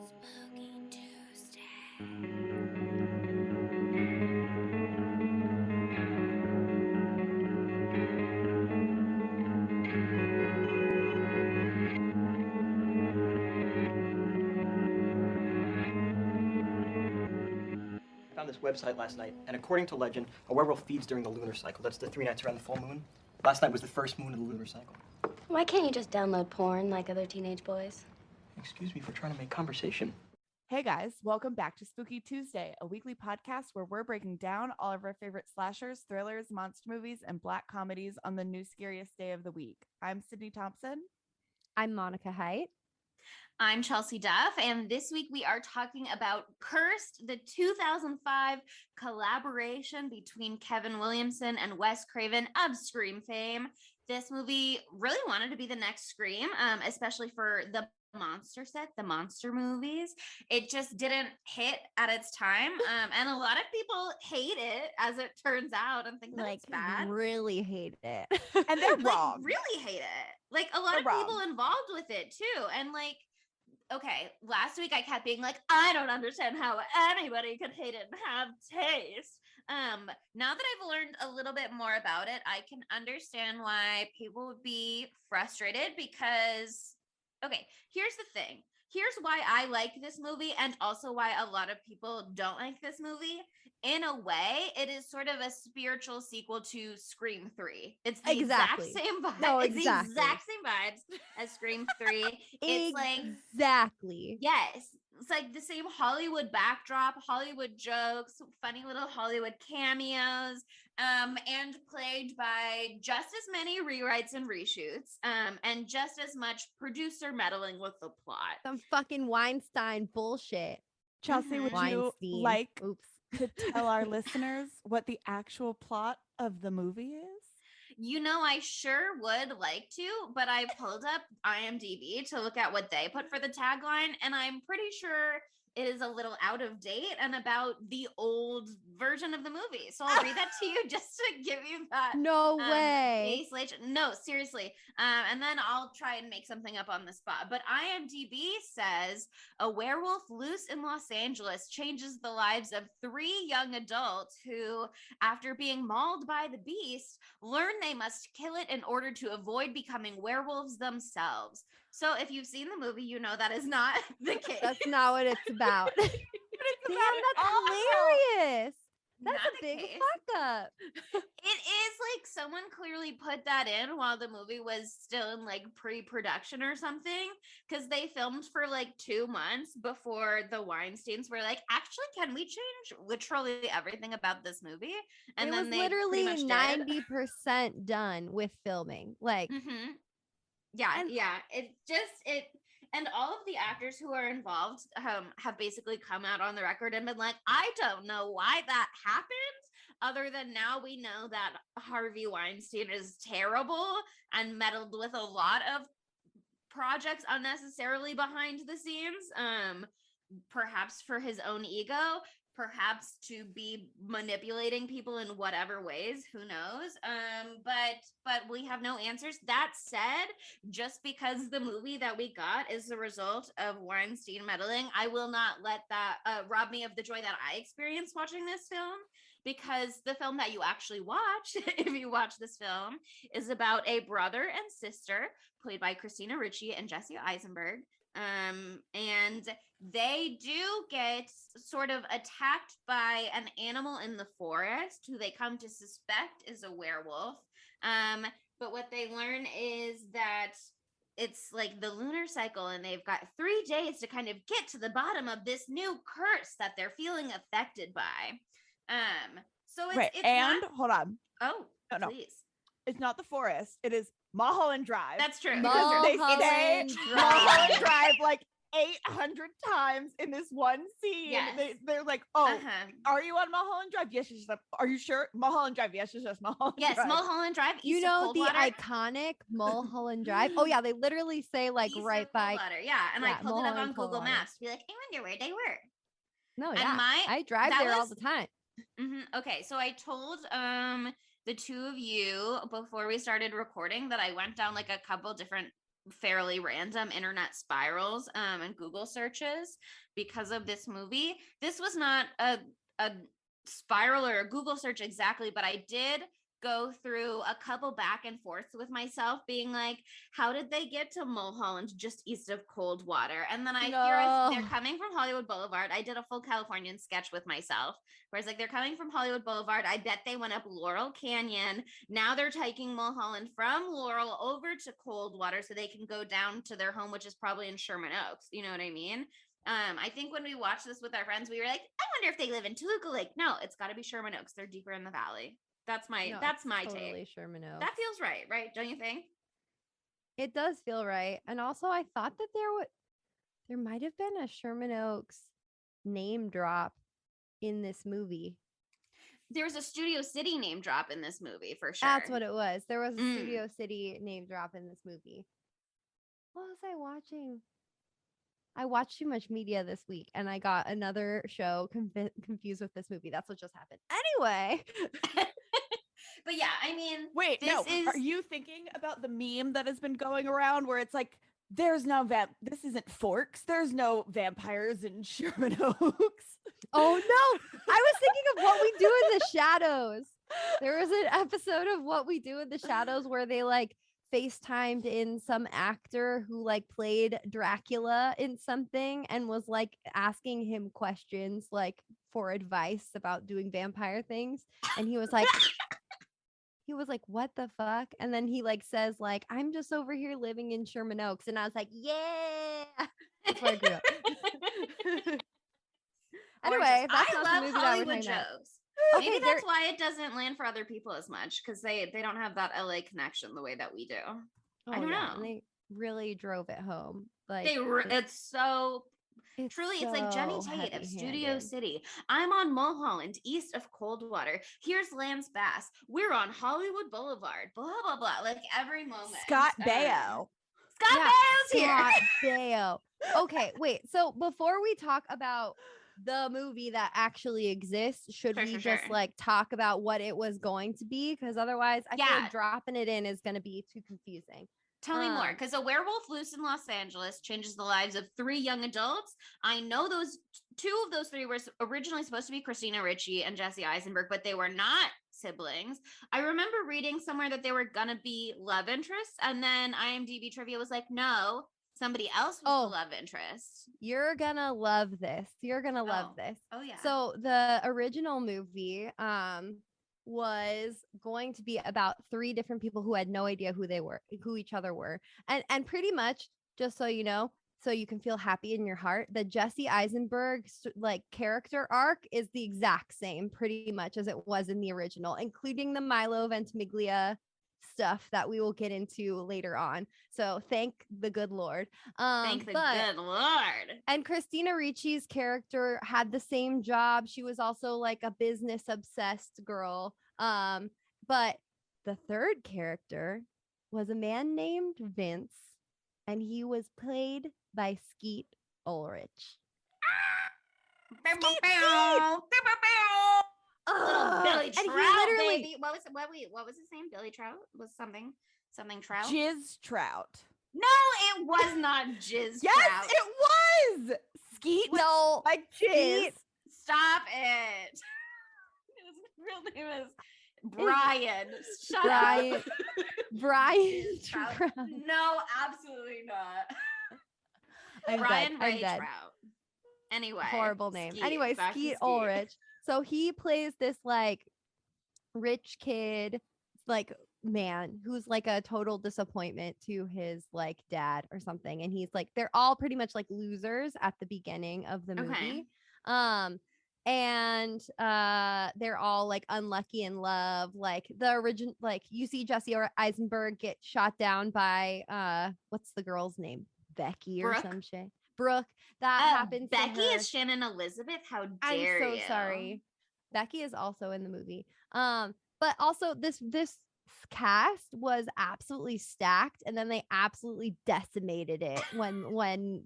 Spooky Tuesday. I found this website last night, and according to legend, a werewolf feeds during the lunar cycle. That's the 3 nights around the full moon. Last night was the first moon of the lunar cycle. Why can't you just download porn like other teenage boys? Excuse me for trying to make conversation. Hey guys, welcome back to Spooky Tuesday, a weekly podcast where we're breaking down all of our favorite slashers, thrillers, monster movies, and black comedies on the new scariest day of the week. I'm Sydney Thompson. I'm Monica Height. I'm Chelsea Duff, and this week we are talking about Cursed, the 2005 collaboration between Kevin Williamson and Wes Craven of Scream fame. This movie really wanted to be the next Scream, especially for the monster set, the monster movies. It just didn't hit at its time, and a lot of people hate it, as it turns out, and think that it's bad. Really hate it. And they're wrong. Really hate it. Like, a lot They're of people wrong. involved with it too, and like, okay, last week I kept being like, I don't understand how anybody could hate it and have taste. Now that I've learned a little bit more about it, I can understand why people would be frustrated because, okay, here's the thing. Here's why I like this movie, and also why a lot of people don't like this movie. In a way, it is sort of a spiritual sequel to Scream 3. It's the Exactly. exact same vibe. No, It's the exactly. exact same vibes as Scream 3. It's like, Exactly. yes, it's like the same Hollywood backdrop, Hollywood jokes, funny little Hollywood cameos, and plagued by just as many rewrites and reshoots, and just as much producer meddling with the plot. Some fucking Weinstein bullshit. Chelsea, would you Weinstein. like Oops. to tell our listeners what the actual plot of the movie is? You know, I sure would like to, but I pulled up IMDb to look at what they put for the tagline, and I'm pretty sure it is a little out of date and about the old version of the movie. So I'll read that to you just to give you that. No way. No, seriously. And then I'll try and make something up on the spot. But IMDb says a werewolf loose in Los Angeles changes the lives of 3 young adults who, after being mauled by the beast, learn they must kill it in order to avoid becoming werewolves themselves. So if you've seen the movie, you know that is not the case. That's not what it's about. But it's Damn, about it that's all. hilarious. That's Not a the big case. fuck up. It is like someone clearly put that in while the movie was still in like pre-production or something, because they filmed for like 2 months before the Weinsteins were like, actually, can we change literally everything about this movie? And it then was they literally pretty much 90% done with filming. Like, Yeah, And- yeah. And all of the actors who are involved have basically come out on the record and been like, I don't know why that happened, other than now we know that Harvey Weinstein is terrible and meddled with a lot of projects unnecessarily behind the scenes, perhaps for his own ego, perhaps to be manipulating people in whatever ways, who knows. But we have no answers. That said, just because the movie that we got is the result of Weinstein meddling, I will not let that rob me of the joy that I experienced watching this film, because the film that you actually watch, if you watch this film, is about a brother and sister played by Christina Ricci and Jesse Eisenberg. And they do get sort of attacked by an animal in the forest who they come to suspect is a werewolf. But what they learn is that it's like the lunar cycle, and they've got 3 days to kind of get to the bottom of this new curse that they're feeling affected by. So it's, Right. it's And not, hold on. oh, No. please. It's not the forest. It is Mulholland Drive. That's true. Because they say Mulholland Mulholland Drive. Drive like 800 times in this one scene. Yes. They're like, oh, Uh-huh. are you on Mulholland Drive? Yes, yes, yes. Are you sure? Mulholland Drive. Yes, yes, yes. Mulholland Yes, Drive. Mulholland Drive. you east of know the Coldwater. iconic Mulholland Drive? Oh yeah, they literally say like East of right by. Coldwater. Yeah, and I yeah, pulled it up on Mulholland, Google Coldwater. Maps to be like, I wonder where they were. No, And yeah, I drive that there all was- the time. Okay, so I told the two of you before we started recording that I went down like a couple different fairly random internet spirals and Google searches because of this movie. This was not a spiral or a Google search exactly, but I did go through a couple back and forths with myself being like, how did they get to Mulholland just east of Coldwater? And then I theorized they're coming from Hollywood Boulevard. I did a full Californian sketch with myself where it's like, they're coming from Hollywood Boulevard. I bet they went up Laurel Canyon. Now they're taking Mulholland from Laurel over to Coldwater so they can go down to their home, which is probably in Sherman Oaks. You know what I mean? I think when we watched this with our friends, we were like, I wonder if they live in Toluca Lake. No, it's got to be Sherman Oaks. They're deeper in the valley. That's my totally take. Sherman Oaks. That feels right? Don't you think? It does feel right. And also I thought that there might have been a Sherman Oaks name drop in this movie. There was a Studio City name drop in this movie for sure. That's what it was. There was a Studio City name drop in this movie. What was I watching? I watched too much media this week and I got another show confused with this movie. That's what just happened. Anyway. But yeah, I mean, wait, are you thinking about the meme that has been going around where it's like, there's no this isn't Forks. There's no vampires in Sherman Oaks. Oh no. I was thinking of What We Do in the Shadows. There was an episode of What We Do in the Shadows where they like FaceTimed in some actor who like played Dracula in something and was like asking him questions like for advice about doing vampire things. And he was like, what the fuck? And then he like says like, I'm just over here living in Sherman Oaks. And I was like, yeah, that's where I grew up. Anyway, that's I not love the movie Hollywood that we're talking about. jokes. Okay, Maybe that's why it doesn't land for other people as much because they don't have that LA connection the way that we do. I don't know. And they really drove it home. Like it's truly, it's like Jenny Tate of Studio City. I'm on Mulholland, east of Coldwater. Here's Lance Bass. We're on Hollywood Boulevard. Blah blah blah. Like every moment. Scott Baio. Baio's here. Scott Baio. Okay, wait. So before we talk about the movie that actually exists, should we just like talk about what it was going to be? Because otherwise, I feel like dropping it in is going to be too confusing. Tell me more, because A Werewolf Loose in Los Angeles changes the lives of 3 young adults. I know those 2 of those 3 were originally supposed to be Christina Ricci and Jesse Eisenberg, but they were not siblings. I remember reading somewhere that they were gonna be love interests, and then IMDb trivia was like, no, somebody else was the love interest. You're gonna love this. Love this. Oh yeah. So the original movie, was going to be about 3 different people who had no idea who each other were. And pretty much, just so you know, so you can feel happy in your heart, the Jesse Eisenberg like character arc is the exact same pretty much as it was in the original, including the Milo Ventimiglia stuff that we will get into later on. So thank the good Lord. Good Lord. And Christina Ricci's character had the same job. She was also like a business obsessed girl. But the third character was a man named Vince, and he was played by Skeet Ulrich. Billy Trout, baby. What was his name? Billy Trout? Was something Trout? Jizz Trout. No, it was not Jizz Yes, Trout. it was. Skeet. No, like Jizz. Stop it. His real name is Brian. Shut up. Brian Trout. Trout. No, absolutely not. I'm Ray dead. Trout. Anyway. Horrible name. Skeet, Anyway, Skeet Ulrich. So he plays this like rich kid, like man who's like a total disappointment to his like dad or something. And he's like, they're all pretty much like losers at the beginning of the movie. And they're all like unlucky in love. Like the original, like you see Jesse Eisenberg get shot down by what's the girl's name? Becky or some shit. Brooke. That happens. Becky to her. is Shannon Elizabeth. How dare you? I'm so sorry. Becky is also in the movie. But also this cast was absolutely stacked, and then they absolutely decimated it when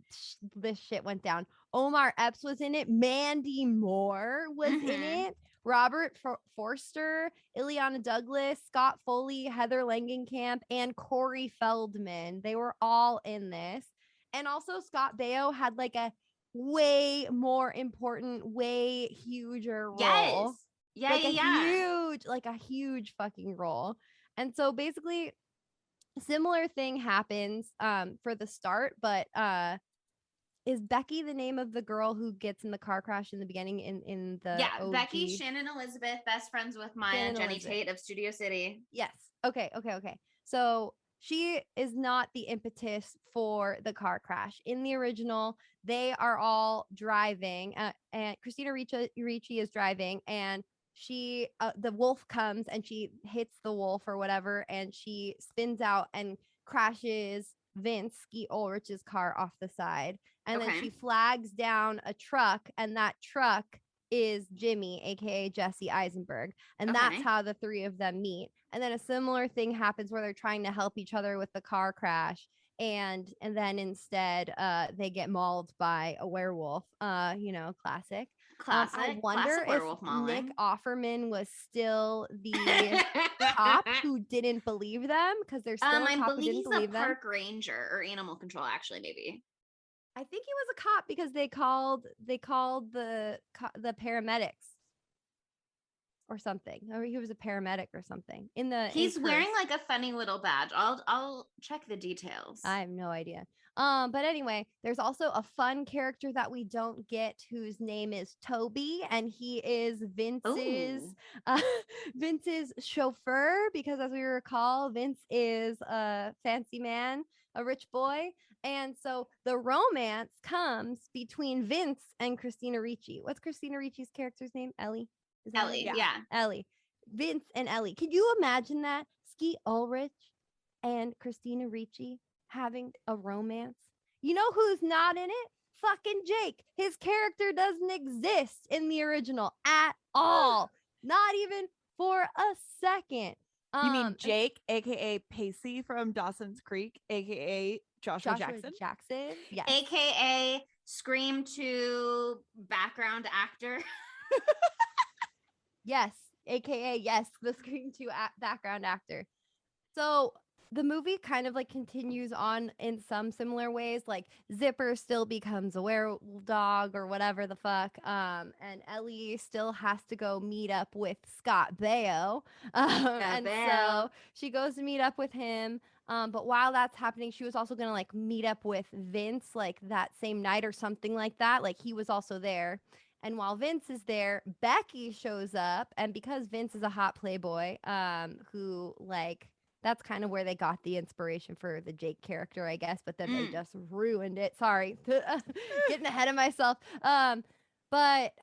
this shit went down. Omar Epps was in it. Mandy Moore was in it. Robert Forster, Ileana Douglas, Scott Foley, Heather Langenkamp, and Corey Feldman. They were all in this. And also Scott Baio had like a way more important, way huger role. Yes. Yeah, Like a huge fucking role. And so basically similar thing happens for the start, but is Becky the name of the girl who gets in the car crash in the beginning in the OG? Becky, Shannon Elizabeth, best friends with Maya, Jenny Tate of Studio City. Yes. Okay. So she is not the impetus for the car crash. In the original, they are all driving, and Christina Ricci is driving, and she the wolf comes and she hits the wolf or whatever, and she spins out and crashes Vince Skeet Ulrich's car off the side, and then she flags down a truck, and that truck is Jimmy, aka Jesse Eisenberg, and that's how the three of them meet. And then a similar thing happens where they're trying to help each other with the car crash, and then instead they get mauled by a werewolf. Classic. I wonder if Nick Offerman was still the cop who didn't believe them, because there's still a cop who didn't believe them. Park ranger or animal control, actually, maybe. I think he was a cop because they called the paramedics or something, or he was a paramedic or something. He's wearing like a funny little badge. I'll check the details. I have no idea. But anyway, there's also a fun character that we don't get, whose name is Toby, and he is Vince's chauffeur, because as we recall, Vince is a fancy man, a rich boy. And so the romance comes between Vince and Christina Ricci. What's Christina Ricci's character's name? Ellie? Ellie, yeah. Ellie. Vince and Ellie. Could you imagine that? Skeet Ulrich and Christina Ricci having a romance? You know who's not in it? Fucking Jake. His character doesn't exist in the original at all. Not even for a second. You mean Jake, aka Pacey from Dawson's Creek, aka Joshua Jackson? Yes. AKA Scream 2 background actor. Yes. AKA, yes, the Scream 2 background actor. So the movie kind of like continues on in some similar ways. Like Zipper still becomes a werewolf dog or whatever the fuck. And Ellie still has to go meet up with Scott Baio. So she goes to meet up with him. But while that's happening, she was also going to like meet up with Vince like that same night or something like that. Like he was also there. And while Vince is there, Becky shows up. And because Vince is a hot playboy, who like, that's kind of where they got the inspiration for the Jake character, I guess. But then they just ruined it. Sorry, getting ahead of myself. But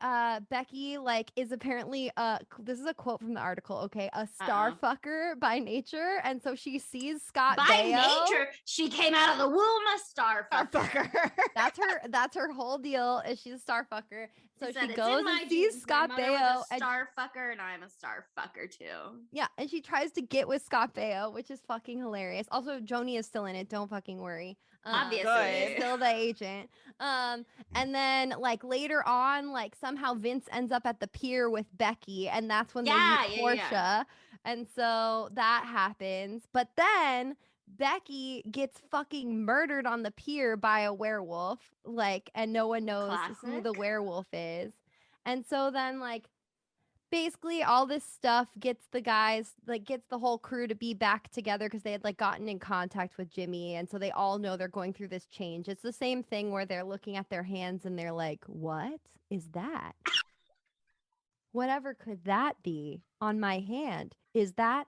Becky like is apparently this is a quote from the article, okay, a star fucker by nature, and so she sees Scott by Baio. nature. She came out of the womb a star fucker. That's her whole deal, is she's a star fucker. So she It's goes and sees Scott Baio, a star fucker, and I'm a star fucker too. Yeah, and she tries to get with Scott Baio, which is fucking hilarious. Also, Joni is still in it. Don't fucking worry. Obviously, still the agent. And then like later on, like somehow Vince ends up at the pier with Becky, and that's when they meet Portia. Yeah. And so that happens. But then Becky gets fucking murdered on the pier by a werewolf, like, and no one knows who the werewolf is. And so then like basically all this stuff gets the guys, like gets the whole crew to be back together because they had like gotten in contact with Jimmy, and so they all know they're going through this change. It's the same thing where they're looking at their hands and they're like, what is that? Whatever could that be on my hand? Is that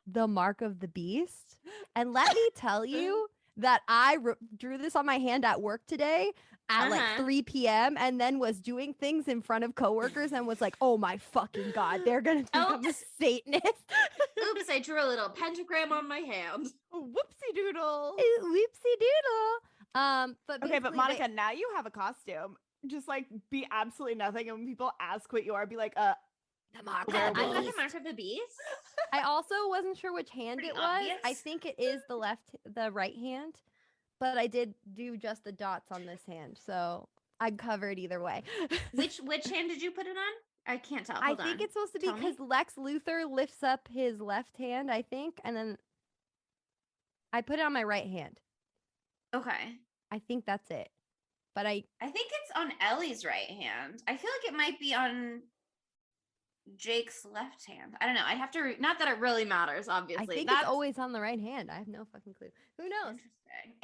the mark of the beast? And let me tell you that I drew this on my hand at work today at like 3 p.m. and then was doing things in front of coworkers and was like, oh my fucking God, they're going to think I'm a Satanist. Oops, I drew a little pentagram on my hand. Whoopsie doodle. Whoopsie doodle. But Monica, now you have a costume. Just like be absolutely nothing. And when people ask what you are, be like, the mark of the beast. I'm the mark of the beast. I also wasn't sure which hand Pretty it was. obvious. I think it is the right hand, but I did do just the dots on this hand, so I'm covered either way. Which hand did you put it on? I can't tell. I Hold think on. it's supposed to be Tell me. because Lex Luthor lifts up his left hand, I think, and then I put it on my right hand. Okay. I think that's it. But I think it's on Ellie's right hand. I feel like it might be on Jake's left hand. I don't know. I'd have to not that it really matters, obviously. I think That's it's always on the right hand. I have no fucking clue. Who knows?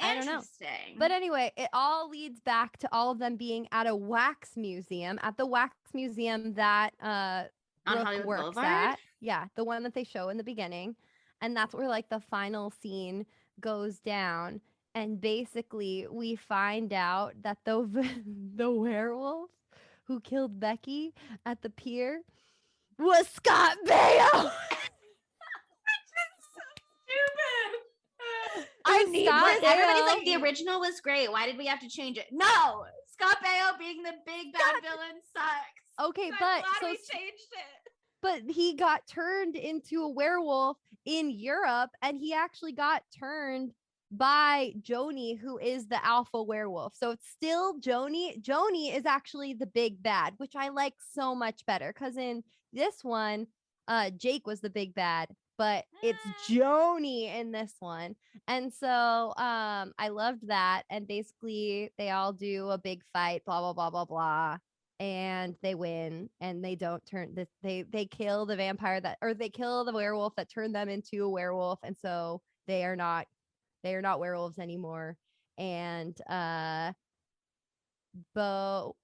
interesting. I don't know. Interesting. But anyway, it all leads back to all of them being at a wax museum, at the wax museum that on Brooke Hollywood works Boulevard? at. Yeah, the one that they show in the beginning. And that's where like the final scene goes down. And basically we find out that the werewolf who killed Becky at the pier was Scott Baio. Stupid. I need Scott this. Everybody's Baio. like, the original was great. Why did we have to change it? No, Scott Baio being the big bad villain sucks. Okay, I'm but glad so we changed it. but he got turned into a werewolf in Europe, and he actually got turned by Joni, who is the alpha werewolf. So it's still Joni. Joni is actually the big bad, which I like so much better because in this one, Jake was the big bad, but it's Joni in this one. And so I loved that. And basically they all do a big fight, blah, blah, blah, blah, blah. And they win, and they don't turn this. They kill the vampire they kill the werewolf that turned them into a werewolf, and so they are not werewolves anymore. And Bo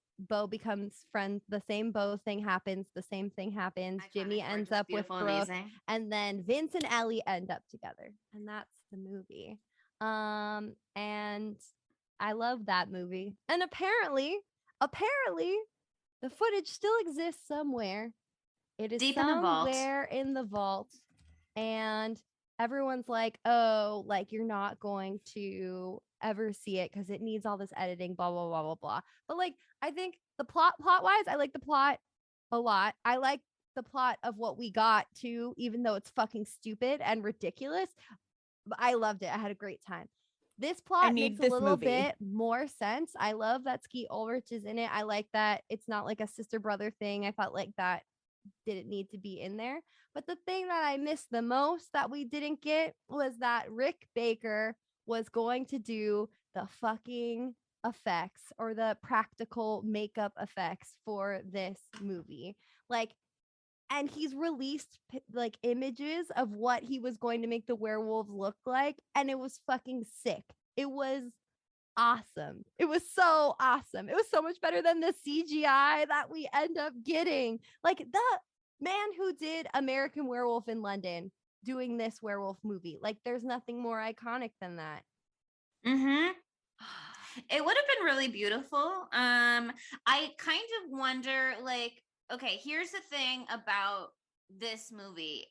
becomes friends. The same Bo thing happens. The same thing happens. Jimmy Iconic, ends gorgeous, up with beautiful, Brooke, amazing. and then Vince and Ellie end up together, and that's the movie. And I love that movie. And apparently the footage still exists somewhere. It is Deep in the vault. somewhere in the vault. And everyone's like, oh, like you're not going to ever see it because it needs all this editing, blah, blah, blah, blah, blah. But like, I think the plot wise, I like the plot a lot. I like the plot of what we got too, even though it's fucking stupid and ridiculous. But I loved it. I had a great time. This plot makes a little bit more sense. I love that Skeet Ulrich is in it. I like that it's not like a sister brother thing. I felt like that didn't need to be in there. But the thing that I missed the most that we didn't get was that Rick Baker was going to do the fucking effects or the practical makeup effects for this movie. Like, and he's released like images of what he was going to make the werewolves look like, and it was fucking sick. It was awesome. It was so awesome. It was so much better than the CGI that we end up getting. Like the man who did American Werewolf in London doing this werewolf movie. Like there's nothing more iconic than that. Mm-hmm. It would have been really beautiful. I kind of wonder, like, okay, here's the thing about this movie.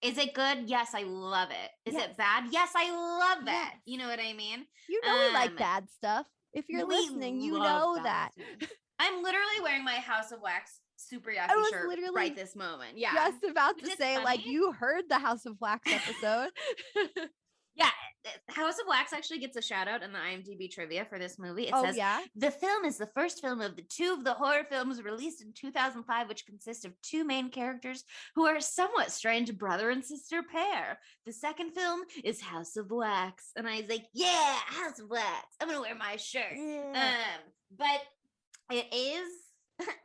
Is it good? Yes, I love it. Is Yes. it bad? Yes, I love it. Yes. You know what I mean? You know we like bad stuff. If you're we listening, you love know that. stuff. I'm literally wearing my House of Wax super I yucky was shirt literally right this moment. Yeah. just about Which to is say, like, funny. you heard the House of Wax episode. Yeah, House of Wax actually gets a shout out in the IMDb trivia for this movie. It Oh, says, yeah? the film is the first film of the two of the horror films released in 2005, which consist of two main characters who are a somewhat strange brother and sister pair. The second film is House of Wax. And I was like, yeah, House of Wax. I'm going to wear my shirt. Yeah. But it is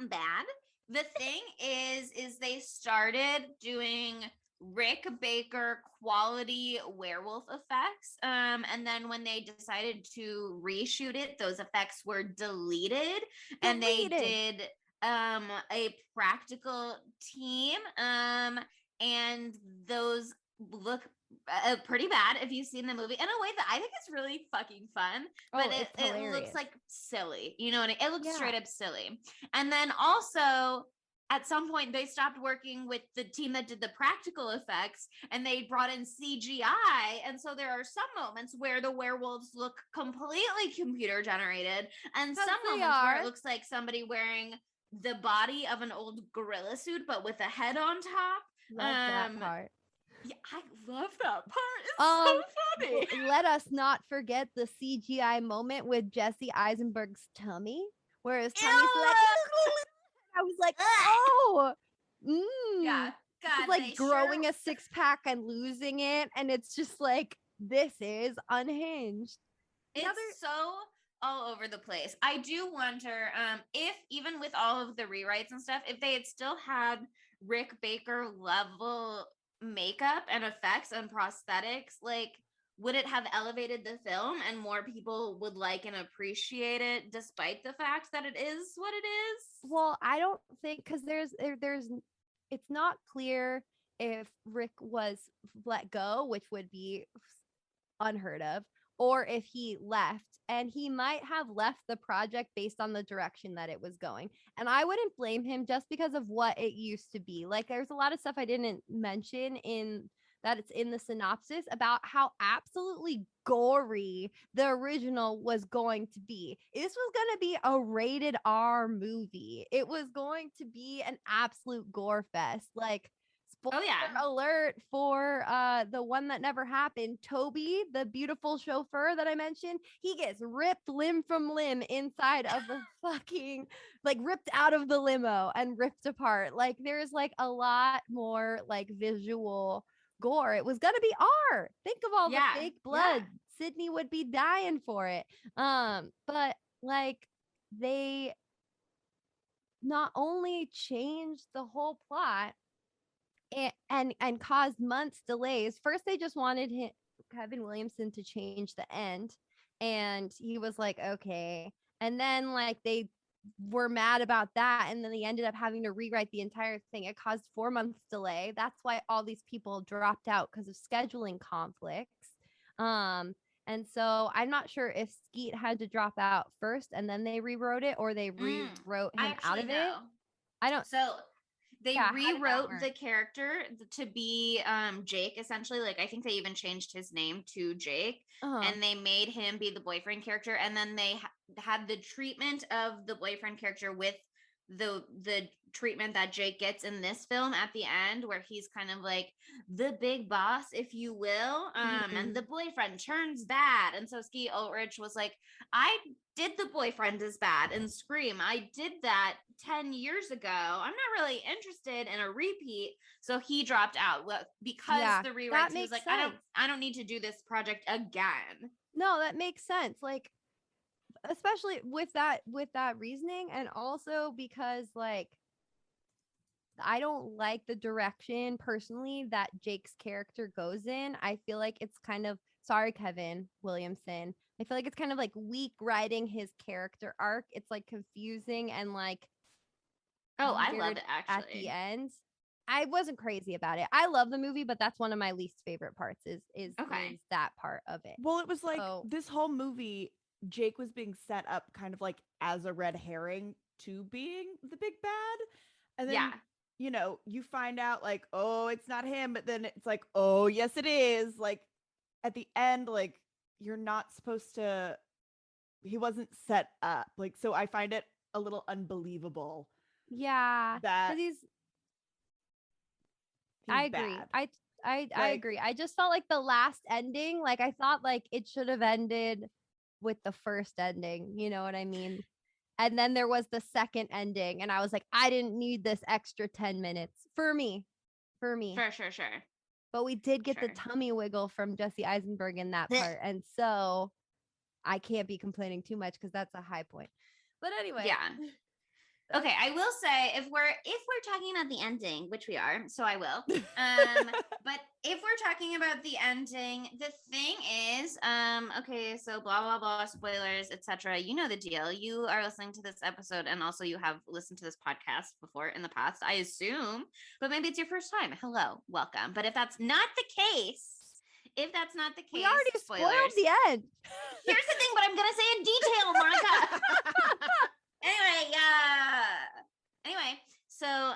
bad. The thing is they started doing Rick Baker quality werewolf effects. And then when they decided to reshoot it, those effects were deleted. And they did a practical team. And those look pretty bad if you've seen the movie in a way that I think is really fucking fun, but it looks like silly, you know what I mean? It looks straight up silly. And then also at some point they stopped working with the team that did the practical effects and they brought in CGI, and so there are some moments where the werewolves look completely computer generated and some moments where it looks like somebody wearing the body of an old gorilla suit but with a head on top. Love that part. Yeah, I love that part. It's so funny. Let us not forget the CGI moment with Jesse Eisenberg's tummy, where his tummy's like I was like, Ugh. oh, Yeah. God, He's like they growing sure- a six pack and losing it, and it's just like this is unhinged. It's so all over the place. I do wonder if even with all of the rewrites and stuff, if they had still had Rick Baker level makeup and effects and prosthetics, like would it have elevated the film and more people would like and appreciate it despite the fact that it is what it is? Well, I don't think because there's it's not clear if Rick was let go, which would be unheard of, or if he left. And he might have left the project based on the direction that it was going. And I wouldn't blame him just because of what it used to be. Like there's a lot of stuff I didn't mention in that it's in the synopsis about how absolutely gory the original was going to be. This was going to be a rated R movie. It was going to be an absolute gore fest. Like spoiler alert for the one that never happened. Toby, the beautiful chauffeur that I mentioned, he gets ripped limb from limb inside of the fucking, like ripped out of the limo and ripped apart. Like there's like a lot more like visual gore. It was gonna be R. Think of all the fake blood. Sydney would be dying for it. But like they not only changed the whole plot and caused months delays. First, they just wanted Kevin Williamson to change the end, and he was like, okay. And then like they were mad about that, and then they ended up having to rewrite the entire thing. It caused 4 months delay. That's why all these people dropped out because of scheduling conflicts. And so I'm not sure if Skeet had to drop out first and then they rewrote it, or they rewrote him out of it. I don't. So they Yeah, how did that rewrote work? the character to be Jake, essentially. Like I think they even changed his name to Jake, and they made him be the boyfriend character, and then they had the treatment of the boyfriend character with the treatment that Jake gets in this film at the end, where he's kind of like the big boss, if you will, and the boyfriend turns bad. And so Skeet Ulrich was like, I did the boyfriend is bad and Scream. I did that 10 years ago. I'm not really interested in a repeat. So he dropped out because the rewrites, he was like, I don't need to do this project again. No, that makes sense. Like, especially with that reasoning, and also because like I don't like the direction personally that Jake's character goes in. I feel like it's kind of, sorry, Kevin Williamson, I feel like it's kind of like weak writing his character arc. It's like confusing and like, I love it actually. At the end, I wasn't crazy about it. I love the movie, but that's one of my least favorite parts is that part of it. Well, it was like this whole movie, Jake was being set up kind of like as a red herring to being the big bad. And then, you know, you find out like, oh, it's not him. But then it's like, oh, yes, it is. Like at the end, like you're not supposed to, he wasn't set up. Like, so I find it a little unbelievable. Yeah. That I agree. I agree. I just felt like the last ending, like I thought like it should have ended with the first ending. You know what I mean? And then there was the second ending, and I was like, I didn't need this extra 10 minutes for me. Sure. But we did get the tummy wiggle from Jesse Eisenberg in that part, and so I can't be complaining too much because that's a high point. But anyway, okay, I will say if we're talking about the ending, which we are, so I will. But if we're talking about the ending, the thing is, okay, so blah blah blah, spoilers, etc. You know the deal. You are listening to this episode, and also you have listened to this podcast before in the past, I assume. But maybe it's your first time. Hello, welcome. But if that's not the case, we already spoiled the end. Here's the thing, but I'm gonna say in detail, Monica. Anyway, so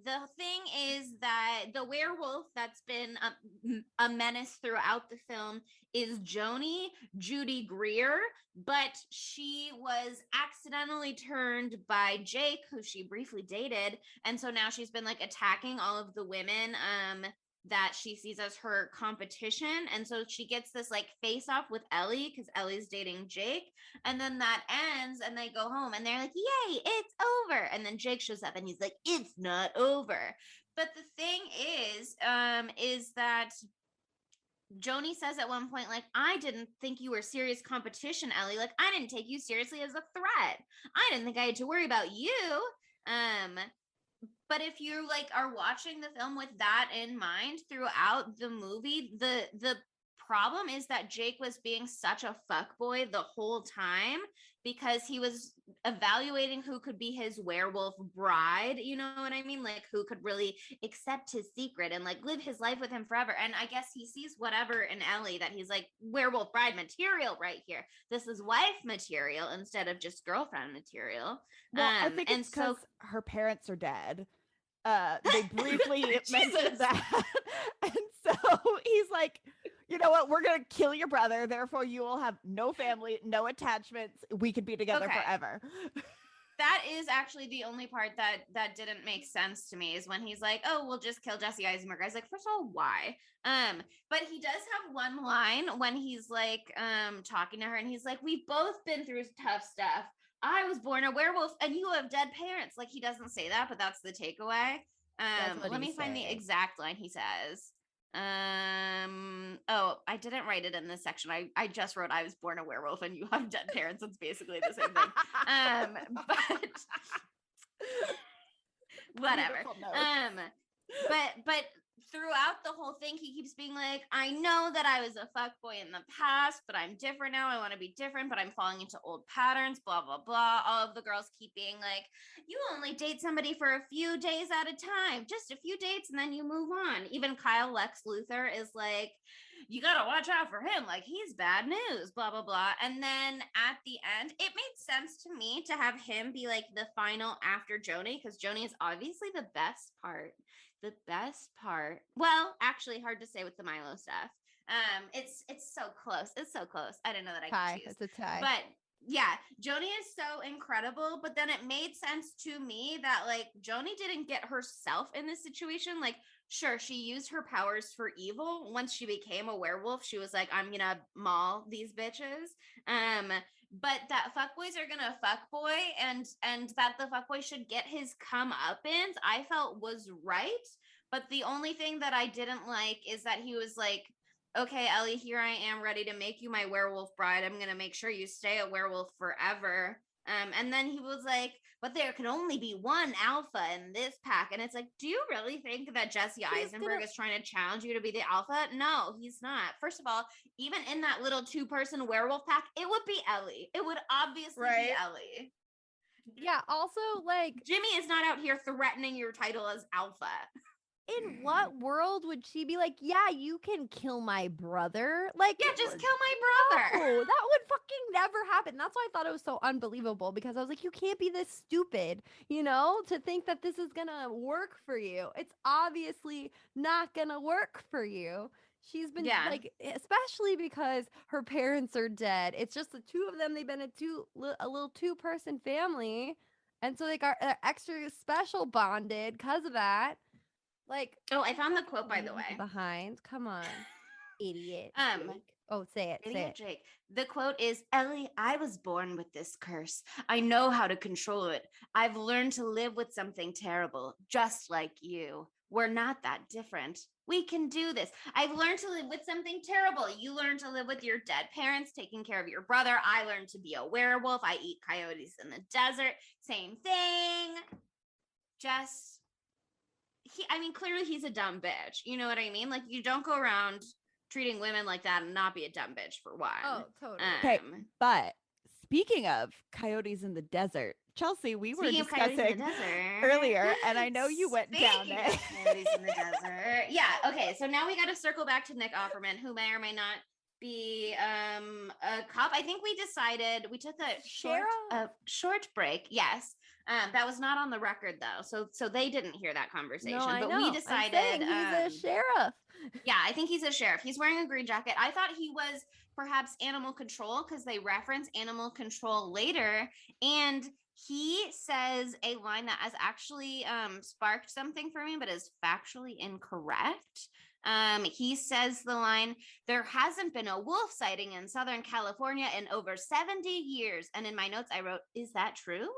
the thing is that the werewolf that's been a menace throughout the film is Joni Judy Greer, but she was accidentally turned by Jake, who she briefly dated, and so now she's been like attacking all of the women that she sees as her competition. And so she gets this like face off with Ellie because Ellie's dating Jake. And then that ends and they go home and they're like, yay, it's over. And then Jake shows up and he's like, it's not over. But the thing is that Joni says at one point, like, I didn't think you were serious competition, Ellie. Like, I didn't take you seriously as a threat. I didn't think I had to worry about you. But if you like are watching the film with that in mind throughout the movie, the problem is that Jake was being such a fuckboy the whole time because he was evaluating who could be his werewolf bride, you know what I mean? Like who could really accept his secret and like live his life with him forever. And I guess he sees whatever in Ellie that he's like werewolf bride material right here. This is wife material instead of just girlfriend material. Well, I think it's because her parents are dead. They briefly mentioned that. And so he's like, you know what? We're going to kill your brother. Therefore, you will have no family, no attachments. We could be together forever. That is actually the only part that didn't make sense to me is when he's like, oh, we'll just kill Jesse Eisenberg. I was like, first of all, why? But he does have one line when he's like talking to her and he's like, we've both been through tough stuff. I was born a werewolf and you have dead parents. Like he doesn't say that, but that's the takeaway. Let me find the exact line he says. Oh, I didn't write it in this section. I just wrote I was born a werewolf and you have dead parents. It's basically the same thing. But whatever. But throughout the whole thing, he keeps being like, I know that I was a fuckboy in the past, but I'm different now. I want to be different, but I'm falling into old patterns, blah, blah, blah. All of the girls keep being like, you only date somebody for a few days at a time, just a few dates, and then you move on. Even Kyle Lex Luthor is like, you got to watch out for him. Like, he's bad news, blah, blah, blah. And then at the end, it made sense to me to have him be like the final after Joni, because Joni is obviously the best part. The best part. Well, actually, hard to say with the Milo stuff. It's so close. It's so close. I didn't know that I could choose. It's a tie. But yeah, Joni is so incredible. But then it made sense to me that like Joni didn't get herself in this situation. Like, sure, she used her powers for evil. Once she became a werewolf, she was like, I'm gonna maul these bitches. But that fuckboys are gonna fuckboy and that the fuckboy should get his comeuppance, I felt was right. But the only thing that I didn't like is that he was like, okay, Ellie, here I am ready to make you my werewolf bride. I'm gonna make sure you stay a werewolf forever. And then he was like, but there can only be one alpha in this pack. And it's like, do you really think that Jesse Eisenberg is trying to challenge you to be the alpha? No, he's not. First of all, even in that little 2-person werewolf pack, it would be Ellie. It would obviously be Ellie. Yeah, also, like, Jimmy is not out here threatening your title as alpha. In what world would she be like, yeah, you can kill my brother? Like, yeah, just kill my brother. No, that would fucking never happen. That's why I thought it was so unbelievable, because I was like, you can't be this stupid, you know, to think that this is gonna work for you. It's obviously not gonna work for you. She's been like, especially because her parents are dead. It's just the two of them. They've been a little 2-person family. And so they got extra special bonded because of that. Like, oh, I found the quote, by the way. Behind, come on, idiot. Say it. Idiot Jake. The quote is, Ellie, I was born with this curse. I know how to control it. I've learned to live with something terrible, just like you. We're not that different. We can do this. I've learned to live with something terrible. You learned to live with your dead parents, taking care of your brother. I learned to be a werewolf. I eat coyotes in the desert. Same thing. Clearly he's a dumb bitch. You know what I mean? Like, you don't go around treating women like that and not be a dumb bitch for one. Oh, totally. Okay, but speaking of coyotes in the desert, Chelsea, we were discussing earlier, and I know you went down there. Coyotes in the desert. Yeah, okay, so now we got to circle back to Nick Offerman, who may or may not be a cop. I think we decided we took a short break. Yes. That was not on the record though. So they didn't hear that conversation. No, we decided he's a sheriff. Yeah, I think he's a sheriff. He's wearing a green jacket. I thought he was perhaps animal control because they reference animal control later. And he says a line that has actually sparked something for me, but is factually incorrect. He says the line, "There hasn't been a wolf sighting in Southern California in over 70 years." And in my notes, I wrote, "Is that true?"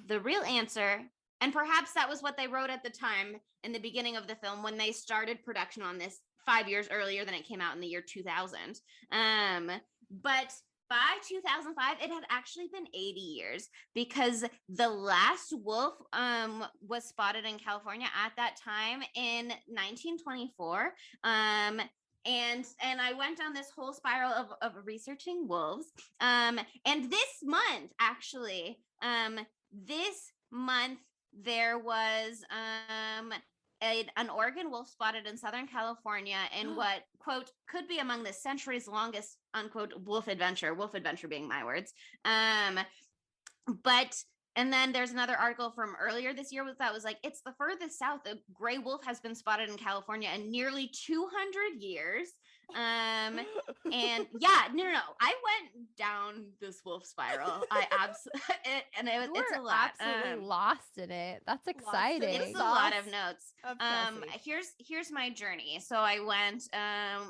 The real answer, and perhaps that was what they wrote at the time in the beginning of the film when they started production on this 5 years earlier than it came out in the year 2000. But by 2005, it had actually been 80 years because the last wolf was spotted in California at that time in 1924. And I went down this whole spiral of researching wolves. And this month, actually, this month there was an Oregon wolf spotted in Southern California in what, quote, could be among the century's longest, unquote, wolf adventure being my words. And then there's another article from earlier this year that was like, it's the furthest south a gray wolf has been spotted in California in nearly 200 years. And yeah, no. I went down this wolf spiral. It's a lot. Absolutely lost in it. That's exciting. It's a lot of notes. Here's my journey. So I went,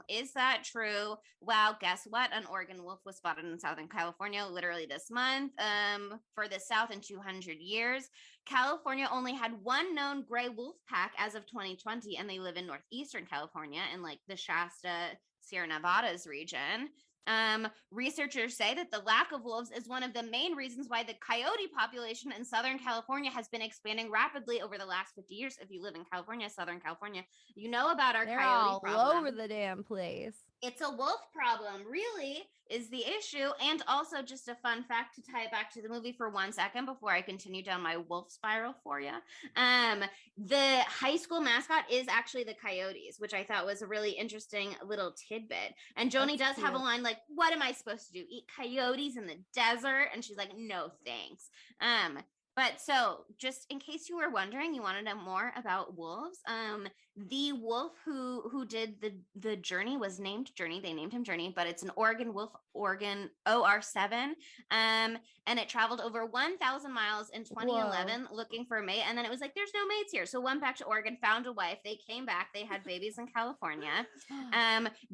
is that true? Wow, guess what? An Oregon wolf was spotted in Southern California literally this month. For the South in 200 years. California only had one known gray wolf pack as of 2020, and they live in northeastern California in like the Shasta, Sierra Nevadas region. Researchers say that the lack of wolves is one of the main reasons why the coyote population in Southern California has been expanding rapidly over the last 50 years. If you live in California, Southern California, you know about our They're coyote problem. all over the damn place. It's a wolf problem, really, is the issue. And also, just a fun fact to tie it back to the movie for 1 second before I continue down my wolf spiral for you. The high school mascot is actually the Coyotes, which I thought was a really interesting little tidbit. And Joni does have a line like, "What am I supposed to do? Eat coyotes in the desert?" And she's like, "No, thanks." But so just in case you were wondering, you want to know more about wolves. The wolf who did the journey was named Journey. They named him Journey, but it's an Oregon wolf, Oregon OR7. And it traveled over 1,000 miles in 2011 looking for a mate. And then it was like, there's no mates here. So went back to Oregon, found a wife. They came back. They had babies in California.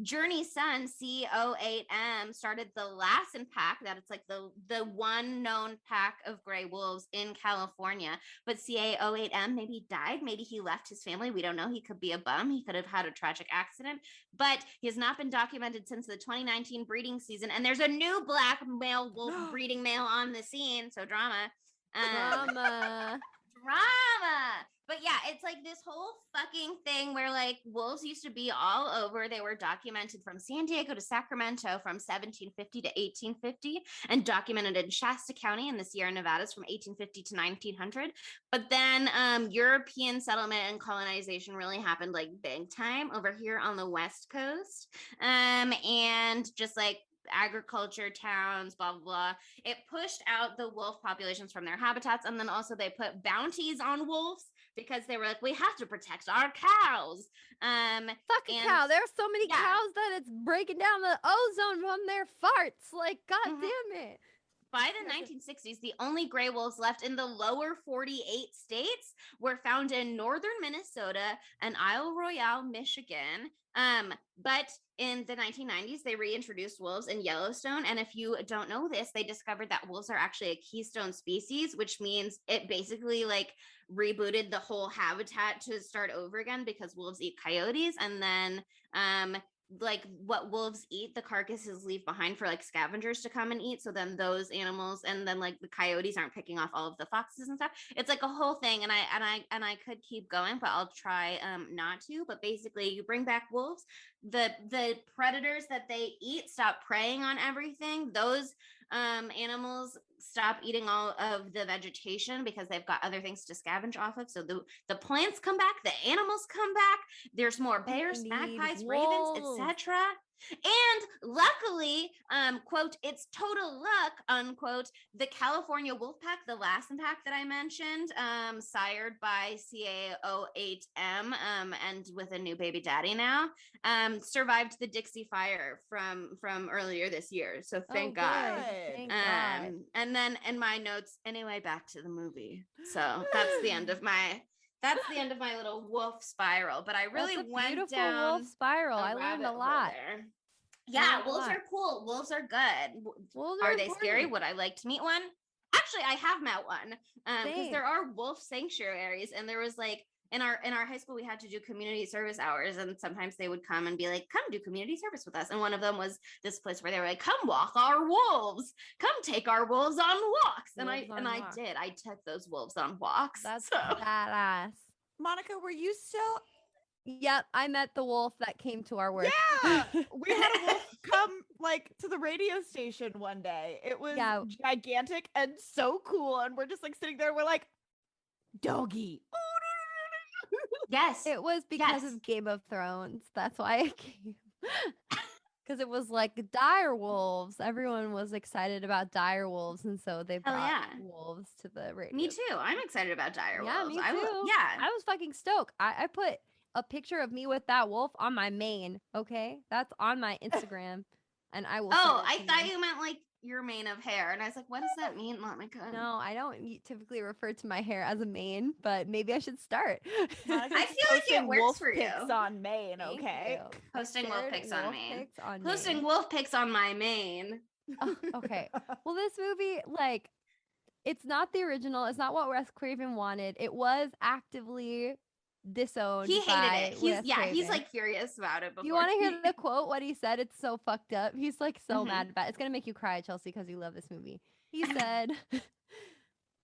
Journey's son, CO8M, started the Lassen pack. That it's like the one known pack of gray wolves in California. But CO8M maybe died. Maybe he left his family. We don't know. He could be a bum. He could have had a tragic accident. But he has not been documented since the 2019 breeding season. And there's a new black male wolf breeding male on the scene. So drama. But yeah, it's like this whole fucking thing where like wolves used to be all over. They were documented from San Diego to Sacramento from 1750 to 1850 and documented in Shasta County in the Sierra Nevadas from 1850 to 1900. But then European settlement and colonization really happened like big time over here on the West Coast. And just like agriculture towns, blah, blah, blah. It pushed out the wolf populations from their habitats. And then also they put bounties on wolves because they were like, we have to protect our cows. Fuck a cow. There are so many cows that it's breaking down the ozone from their farts. Like, God damn it. By the 1960s, the only gray wolves left in the lower 48 states were found in northern Minnesota and Isle Royale, Michigan. But in the 1990s, they reintroduced wolves in Yellowstone. And if you don't know this, they discovered that wolves are actually a keystone species, which means it basically like rebooted the whole habitat to start over again because wolves eat coyotes. And then like what wolves eat, the carcasses leave behind for like scavengers to come and eat. So then those animals, and then like the coyotes aren't picking off all of the foxes and stuff. It's like a whole thing. And I could keep going, but I'll try not to. But basically you bring back wolves, the predators that they eat stop preying on everything. Those animals stop eating all of the vegetation because they've got other things to scavenge off of. So the plants come back, the animals come back. There's more bears, magpies, ravens, etc. And luckily, quote, it's total luck, unquote, the California wolf pack, the Lassen pack that I mentioned, sired by CA08M and with a new baby daddy now, survived the Dixie Fire from earlier this year. So thank God. Thank God. And then in my notes, anyway, back to the movie. So that's the end of my that's the end of my little wolf spiral. But I really That's a went beautiful down wolf spiral. a I learned rabbit a hole lot. there. Yeah, learned a wolves lot. are cool. Wolves are good. Wolves Are they important. scary? Would I like to meet one? Actually, I have met one. Because Same. there are wolf sanctuaries, and there was like in our high school we had to do community service hours, and sometimes they would come and be like, come do community service with us. And one of them was this place where they were like, come walk our wolves, come take our wolves on walks. And I did. I took those wolves on walks. That's so badass. Monica, were you still? Yep, I met the wolf that came to our work. Yeah, we had a wolf come like to the radio station one day. It was gigantic and so cool, and we're just like sitting there. We're like, doggy. Yes, It was because of Game of Thrones. That's why it came. Because it was like dire wolves. Everyone was excited about dire wolves, and so they brought wolves to the radio. Me too. I'm excited about dire wolves. Me too. I was fucking stoked. I put a picture of me with that wolf on my main. Okay, that's on my Instagram, and I will. I thought you meant like your mane of hair, and I was like, what does that mean, Monica? No, I don't typically refer to my hair as a mane, but maybe I should start. I feel like it works for you. Pics on Maine, okay? Posting wolf pics on Maine. Posting Maine. wolf pics on my Maine. Oh, okay. Well, this movie, like, it's not the original. It's not what Wes Craven wanted. It was actively disowned. He hated it. He's like furious about it. You want to hear the quote? What he said? It's so fucked up. He's like so mad about it. It's gonna make you cry, Chelsea, because you love this movie. He said,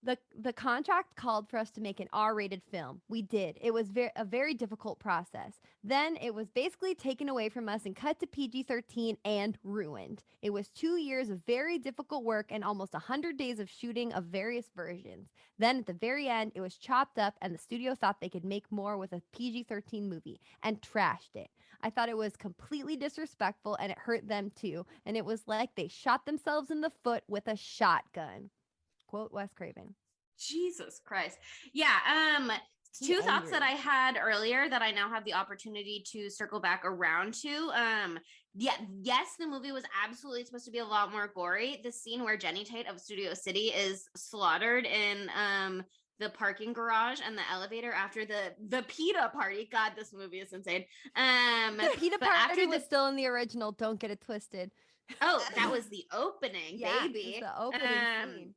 "The contract called for us to make an R-rated film. We did. It was a very difficult process. Then it was basically taken away from us and cut to PG-13 and ruined. It was 2 years of very difficult work and almost 100 days of shooting of various versions. Then at the very end, it was chopped up and the studio thought they could make more with a PG-13 movie and trashed it. I thought it was completely disrespectful and it hurt them too. And it was like they shot themselves in the foot with a shotgun." Quote Wes Craven. Jesus Christ. Yeah. Two thoughts that I had earlier that I now have the opportunity to circle back around to. Yes, the movie was absolutely supposed to be a lot more gory. The scene where Jenny Tate of Studio City is slaughtered in the parking garage and the elevator after the pita party. God, this movie is insane. The pita party was still in the original. Don't get it twisted. Oh, that was the opening, baby. It was the opening scene.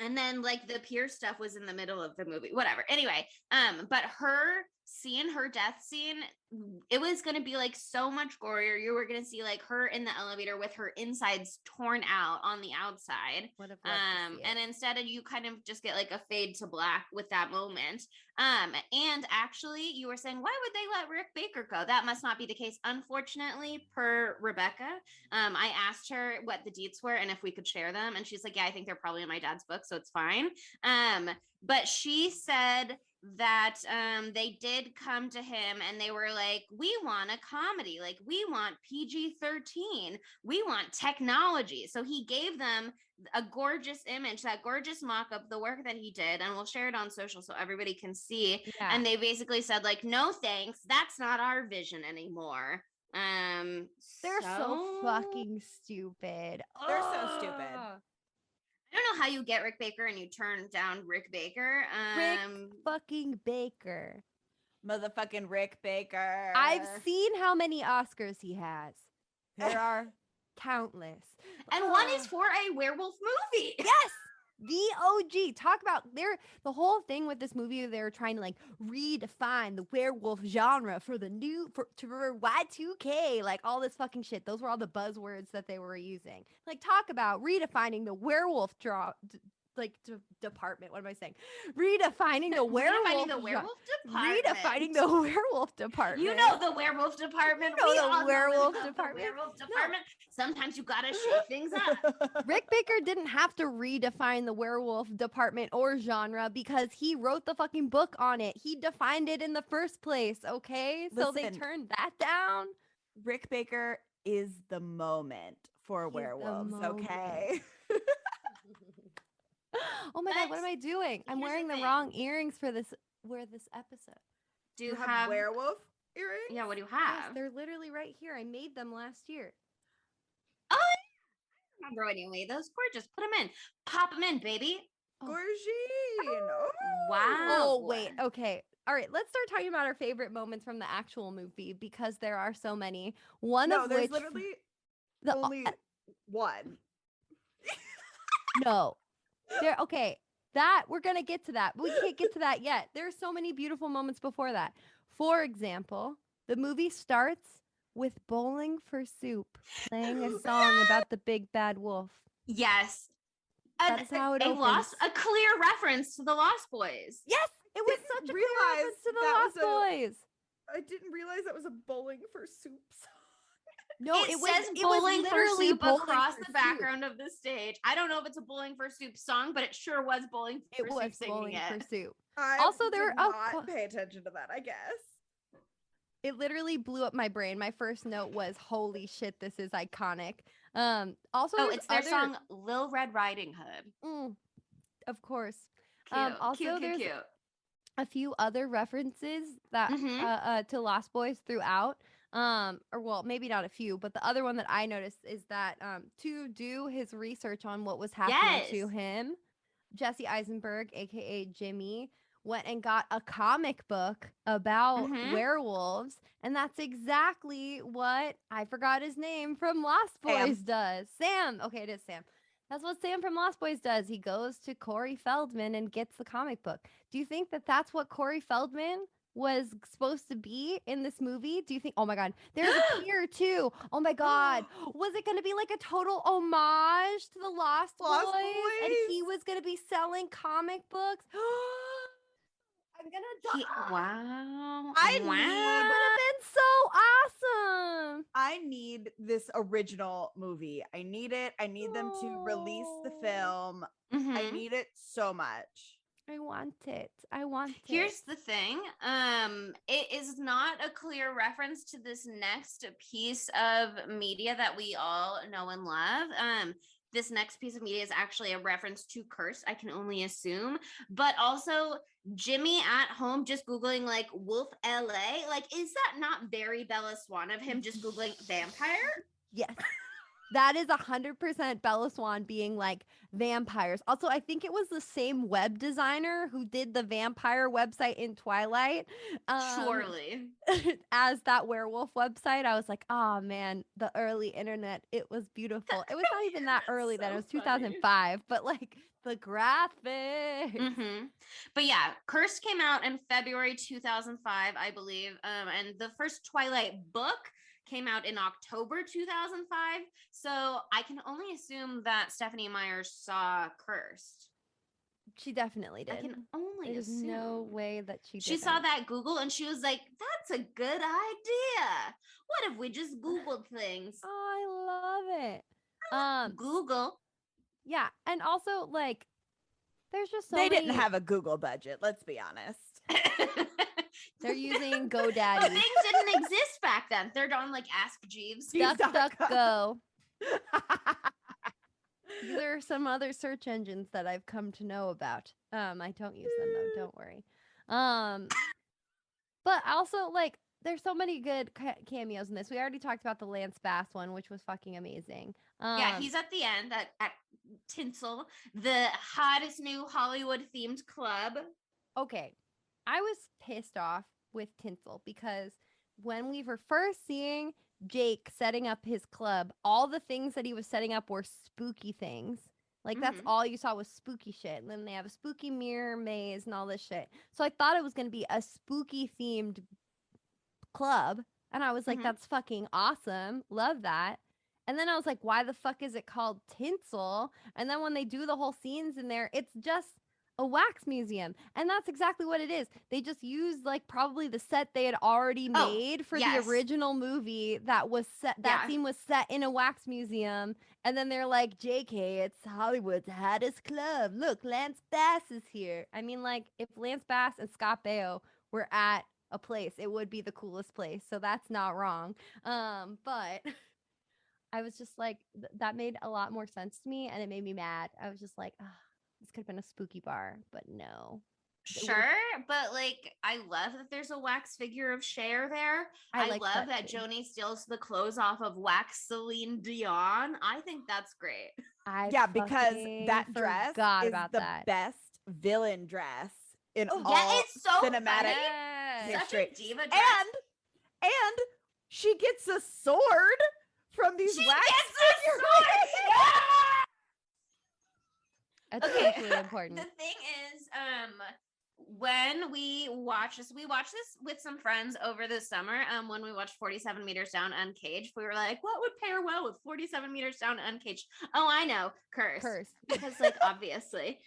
And then like the Pierce stuff was in the middle of the movie, whatever. Anyway, but her death scene, it was going to be like so much gorier. You were going to see like her in the elevator with her insides torn out on the outside. And instead you kind of just get like a fade to black with that moment. And actually you were saying, why would they let Rick Baker go? That must not be the case. Unfortunately, per Rebecca, I asked her what the deets were and if we could share them. And she's like, yeah, I think they're probably in my dad's book, so it's fine. But she said that they did come to him and they were like, we want a comedy, like we want PG-13, we want technology. So he gave them a gorgeous image, that gorgeous mock-up, the work that he did, and we'll share it on social so everybody can see. And they basically said like, no thanks, that's not our vision anymore. They're so fucking stupid. They're so stupid. I don't know how you get Rick Baker and you turn down Rick Baker. Rick fucking Baker. Motherfucking Rick Baker. I've seen how many Oscars he has. There are countless. And one is for a werewolf movie. Yes! The OG. Talk about the whole thing with this movie. They're trying to like redefine the werewolf genre for Y2K, like all this fucking shit. Those were all the buzzwords that they were using. Like talk about redefining the werewolf department. What am I saying? Redefining the werewolf. Redefining the werewolf department. Redefining the werewolf department. You know the werewolf department. You know the werewolf department. The werewolf department. Sometimes you gotta shake things up. Rick Baker didn't have to redefine the werewolf department or genre because he wrote the fucking book on it. He defined it in the first place. Okay, so they turned that down. Rick Baker is the moment for werewolves. Okay. Oh my god, what am I doing? I'm wearing the wrong earrings for this episode. Do you have werewolf earrings? Yeah, what do you have? Yes, they're literally right here. I made them last year. Oh, I remember when you made those. Gorgeous. Put them in. Pop them in, baby. Gorgine. Oh, wait. Okay. All right. Let's start talking about our favorite moments from the actual movie because there are so many. There's literally only one. No. Okay. That we're gonna get to that. But we can't get to that yet. There are so many beautiful moments before that. For example, the movie starts with Bowling for Soup playing a song about the big bad wolf. Yes. That's how it opens. A clear reference to the Lost Boys. Yes, it was such a clear reference to the Lost Boys. I didn't realize that was a Bowling for Soup song. No, it says Bowling for Soup across the background of the stage. I don't know if it's a Bowling for Soup song, but it sure was Bowling for Soup singing it. For Soup. I also, there did not pay attention to that, I guess. It literally blew up my brain. My first note was, "Holy shit, this is iconic." Also, it's their song "Lil Red Riding Hood." Of course. Cute. Also, there's a few other references that to Lost Boys throughout. Or well, maybe not a few, but the other one that I noticed is that to do his research on what was happening to him, Jesse Eisenberg, aka Jimmy, went and got a comic book about werewolves, and that's exactly what I forgot his name from Lost Boys does. Sam. Okay, it is Sam. That's what Sam from Lost Boys does. He goes to Corey Feldman and gets the comic book. Do you think that that's what Corey Feldman was supposed to be in this movie? Do you think, oh my God, there's a pier too. Oh my God. Was it going to be like a total homage to the Lost Boys? And he was going to be selling comic books? I'm gonna die. Wow. It would have been so awesome. I need this original movie. I need it. I need them to release the film. I need it so much. I want it. Here's the thing. It is not a clear reference to this next piece of media that we all know and love. This next piece of media is actually a reference to Curse, I can only assume, but also Jimmy at home just Googling like Wolf LA. Like, is that not very Bella Swan of him just Googling vampire? Yes. That is 100% Bella Swan being like vampires. Also, I think it was the same web designer who did the vampire website in Twilight. Surely. As that werewolf website. I was like, oh man, the early internet. It was beautiful. It was not even that early then. It was 2005, but like the graphics. But yeah, Curse came out in February 2005, I believe. And the first Twilight book came out in October 2005. So I can only assume that Stephenie Meyer saw Cursed. She definitely did. I can only There's assume. no way that she didn't. Saw that Google and she was like, that's a good idea. What if we just Googled things? Oh, I love it. Google. Yeah. And also, like, there's just They didn't have a Google budget, let's be honest. They're using GoDaddy. But things didn't exist back then. They're on like Ask Jeeves. DuckDuckGo. There are some other search engines that I've come to know about. I don't use them though. Don't worry. But also like there's so many good cameos in this. We already talked about the Lance Bass one, which was fucking amazing. Yeah, he's at the end at Tinsel, the hottest new Hollywood themed club. Okay. I was pissed off with Tinsel because when we were first seeing Jake setting up his club, all the things that he was setting up were spooky things. Like that's all you saw was spooky shit. And then they have a spooky mirror maze and all this shit. So I thought it was going to be a spooky themed club. And I was like, that's fucking awesome. Love that. And then I was like, why the fuck is it called Tinsel? And then when they do the whole scenes in there, it's just a wax museum. And that's exactly what it is. They just used like probably the set they had already made for the original movie that was set. That scene was set in a wax museum. And then they're like, JK, it's Hollywood's hottest club. Look, Lance Bass is here. I mean, like if Lance Bass and Scott Baio were at a place, it would be the coolest place. So that's not wrong. But I was just like, that made a lot more sense to me. And it made me mad. I was just like, this could have been a spooky bar, but no. Sure, but like I love that there's a wax figure of Cher there. I love that Joni steals the clothes off of wax Celine Dion. I think that's great. Because that dress is the best villain dress in all yeah, it's so cinematic funny. Yes. Such a history. diva dress. And she gets a sword from these She wax gets a figures. sword. Yeah! That's Okay, equally important. The thing is, when we watched this with some friends over the summer. When we watched 47 Meters Down Uncaged, we were like, what would pair well with 47 Meters Down Uncaged? Oh, I know, Curse. Because like obviously.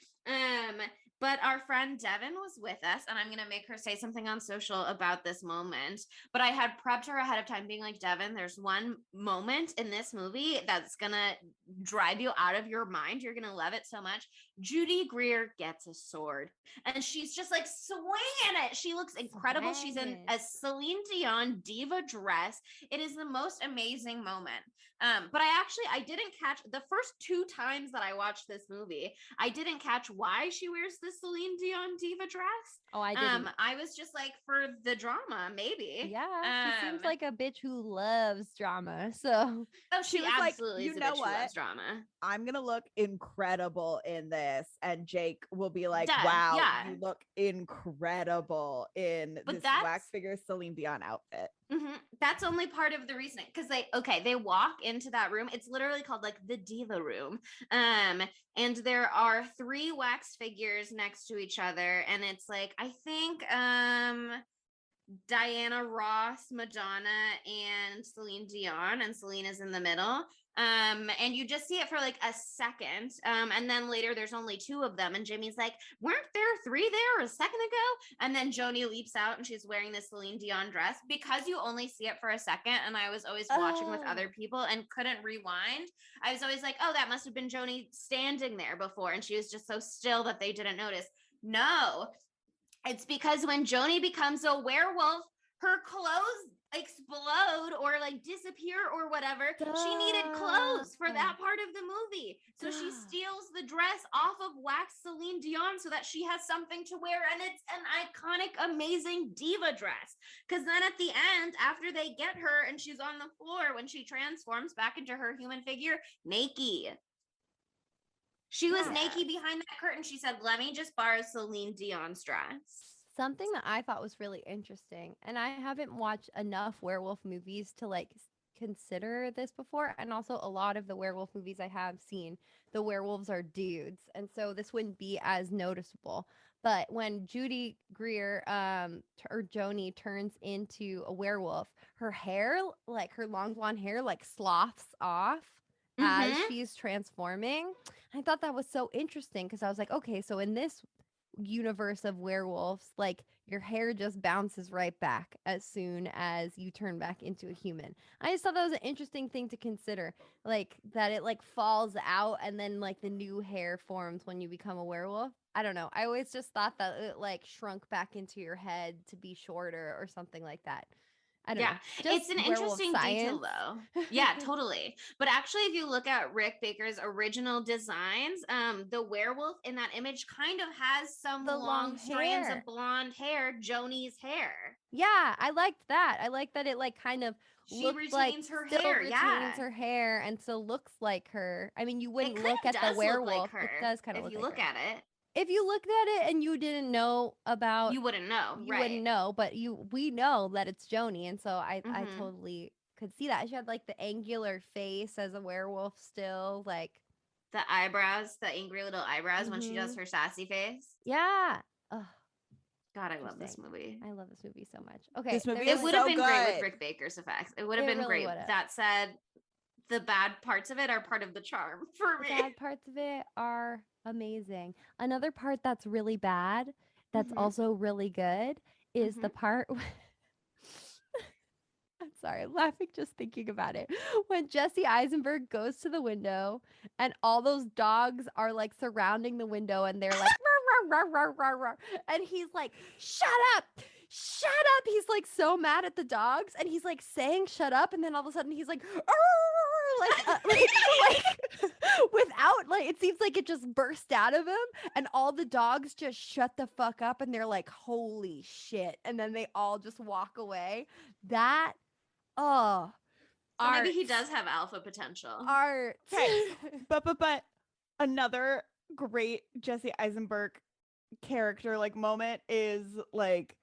But our friend Devin was with us, and I'm gonna make her say something on social about this moment. But I had prepped her ahead of time, being like, Devin, there's one moment in this movie that's gonna drive you out of your mind. You're gonna love it so much. Judy Greer gets a sword, and she's just like swinging it. She looks incredible. She's in a Celine Dion diva dress. It is the most amazing moment. But I didn't catch the first 2 times that I watched this movie. I didn't catch why she wears the Celine Dion diva dress. Oh, I didn't. I was just like, for the drama, maybe. Yeah, she seems like a bitch who loves drama. So oh, she was absolutely like, is you a know bitch who what? loves drama. I'm gonna look incredible in this, and Jake will be like, Duh, wow, yeah. you look incredible in this wax figure Celine Dion outfit. That's only part of the reasoning, because they walk into that room. It's literally called like the diva room, and there are 3 wax figures next to each other, and it's like, I think Diana Ross, Madonna, and Celine Dion, and Celine is in the middle. And you just see it for like a second. And then later there's only 2 of them. And Jimmy's like, weren't there 3 there a second ago? And then Joni leaps out and she's wearing this Celine Dion dress, because you only see it for a second. And I was always watching with other people and couldn't rewind. I was always like, oh, that must have been Joni standing there before. And she was just so still that they didn't notice. No, it's because when Joni becomes a werewolf, her clothes explode or like disappear or whatever. She needed clothes for that part of the movie. So she steals the dress off of wax Celine Dion so that she has something to wear. And it's an iconic, amazing diva dress. Because then at the end, after they get her and she's on the floor, when she transforms back into her human figure, naked. She was naked behind that curtain. She said, let me just borrow Celine Dion's dress. something that I thought was really interesting, and I haven't watched enough werewolf movies to like consider this before, and also a lot of the werewolf movies I have seen, the werewolves are dudes, and so this wouldn't be as noticeable. But when Judy Greer or Joni turns into a werewolf, her hair, like her long blonde hair, like sloughs off as she's transforming. I thought that was so interesting because I was like, okay, so in this universe of werewolves, like your hair just bounces right back as soon as you turn back into a human. I just thought that was an interesting thing to consider, like that it like falls out and then like the new hair forms when you become a werewolf. I don't know. I always just thought that it like shrunk back into your head to be shorter or something like that. I don't know. It's an interesting detail though. Yeah, totally. But actually, if you look at Rick Baker's original designs, the werewolf in that image kind of has some long strands of blonde hair, Joni's hair. Yeah, I liked that. I like that it like kind of retains her hair. Retains her hair and still looks like her. I mean, you wouldn't look at the werewolf. Like her, it does kind of look like if you look her. at it. If you looked at it and you didn't know about, you wouldn't know. You wouldn't know, but we know that it's Joni, and so I totally could see that. She had like the angular face as a werewolf, still like the eyebrows, the angry little eyebrows when she does her sassy face. Yeah. Ugh. God, I love this movie. I love this movie so much. Okay, this movie it would have been good. great with Rick Baker's effects. It would have been really great. Would've. That said, the bad parts of it are part of the charm for me. The bad parts of it are amazing. Another part that's really bad, that's also really good, is the part. I'm sorry, I'm laughing just thinking about it. When Jesse Eisenberg goes to the window and all those dogs are like surrounding the window and they're like, rah, rah, rah, rah, rah, rah. And he's like, shut up. Shut up. He's like so mad at the dogs and he's like saying shut up. And then all of a sudden he's like, without like, it seems like it just burst out of him and all the dogs just shut the fuck up and they're like, holy shit. And then they all just walk away. That, so maybe he does have alpha potential. Art. Okay. But another great Jesse Eisenberg character like moment is like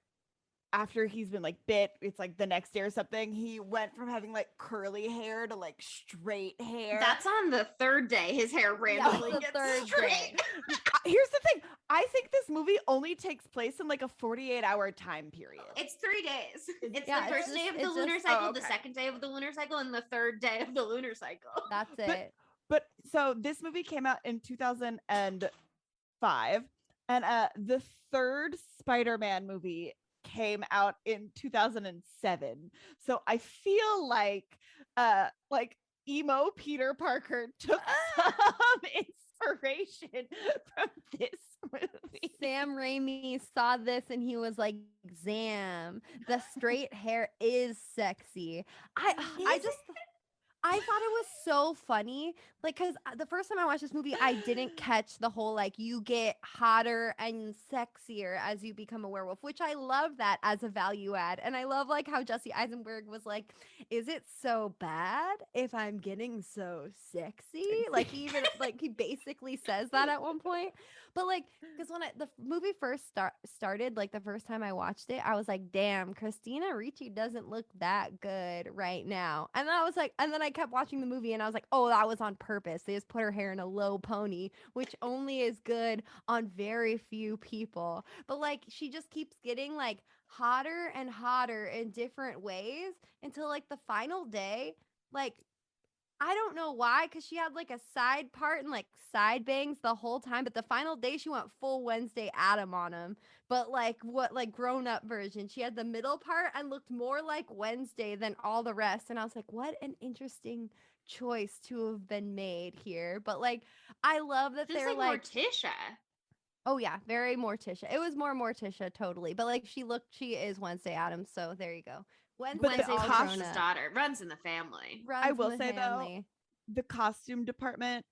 after he's been like bit, it's like the next day or something, he went from having like curly hair to like straight hair. That's on the third day. His hair randomly the gets third straight. day. Here's the thing. I think this movie only takes place in like a 48-hour time period. It's 3 days. It's Yeah, the it's first day just- of the it's lunar just- cycle, Oh, the okay. second day of the lunar cycle, and the third day of the lunar cycle. That's it. But so this movie came out in 2005, and the third Spider-Man movie came out in 2007. So I feel like emo Peter Parker took some inspiration from this movie. Sam Raimi saw this and he was like, "Zam, the straight hair is sexy." I thought it was so funny, like, because the first time I watched this movie, I didn't catch the whole, like, you get hotter and sexier as you become a werewolf, which I love that as a value add. And I love, like, how Jesse Eisenberg was like, is it so bad if I'm getting so sexy? Like, he even, like, he basically says that at one point. But, like, because when the movie first started, like, the first time I watched it, I was like, damn, Christina Ricci doesn't look that good right now. And then I was like, and then I kept watching the movie and I was like, oh, that was on purpose. They just put her hair in a low pony, which only is good on very few people. But like, she just keeps getting like hotter and hotter in different ways until like the final day. Like, I don't know why, because she had like a side part and like side bangs the whole time. But the final day, she went full Wednesday Adam on him. But like what, like grown up version. She had the middle part and looked more like Wednesday than all the rest. And I was like, what an interesting choice to have been made here. But like, I love that Just they're like Morticia. oh yeah, very Morticia. It was more Morticia, totally. But like, she is Wednesday Addams. So there you go. Wednesday's the all cost- grown up. daughter runs in the family. Runs I in will the say, though, family. the costume department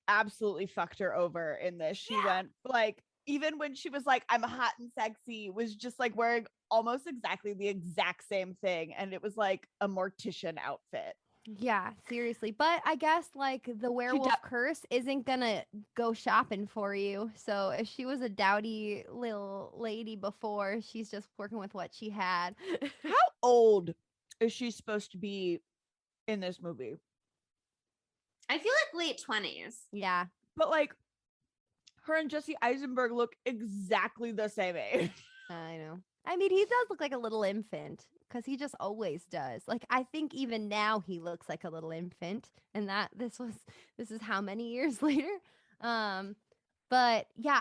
absolutely fucked her over in this. She Yeah. went like, even when she was like, I'm hot and sexy, was just like wearing almost exactly the exact same thing. And it was like a mortician outfit. Yeah, seriously. But I guess like the werewolf curse isn't gonna go shopping for you. So if she was a dowdy little lady before, she's just working with what she had. How old is she supposed to be in this movie? I feel like late 20s. Yeah. But like, her and Jesse Eisenberg look exactly the same age. I know. I mean, he does look like a little infant because he just always does. Like, I think even now he looks like a little infant, and that this is how many years later. But yeah,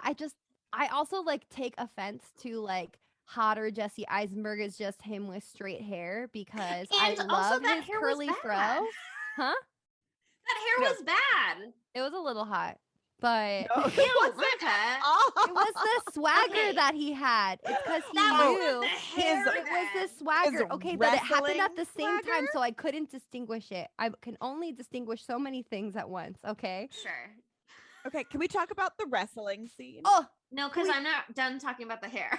I also like take offense to like hotter Jesse Eisenberg is just him with straight hair because And I also love that his hair was curly bad. fro. Huh? That hair was bad. It was a little hot, but No, Ew, it Monica. it was the swagger Okay. that he had. It's because he That knew. wasn't the hair. It was then. the swagger. Okay, but it happened at the wrestling same time, swagger? so I couldn't distinguish it. I can only distinguish so many things at once, okay? Sure. Okay, can we talk about the wrestling scene? Oh, No, because We- I'm not done talking about the hair.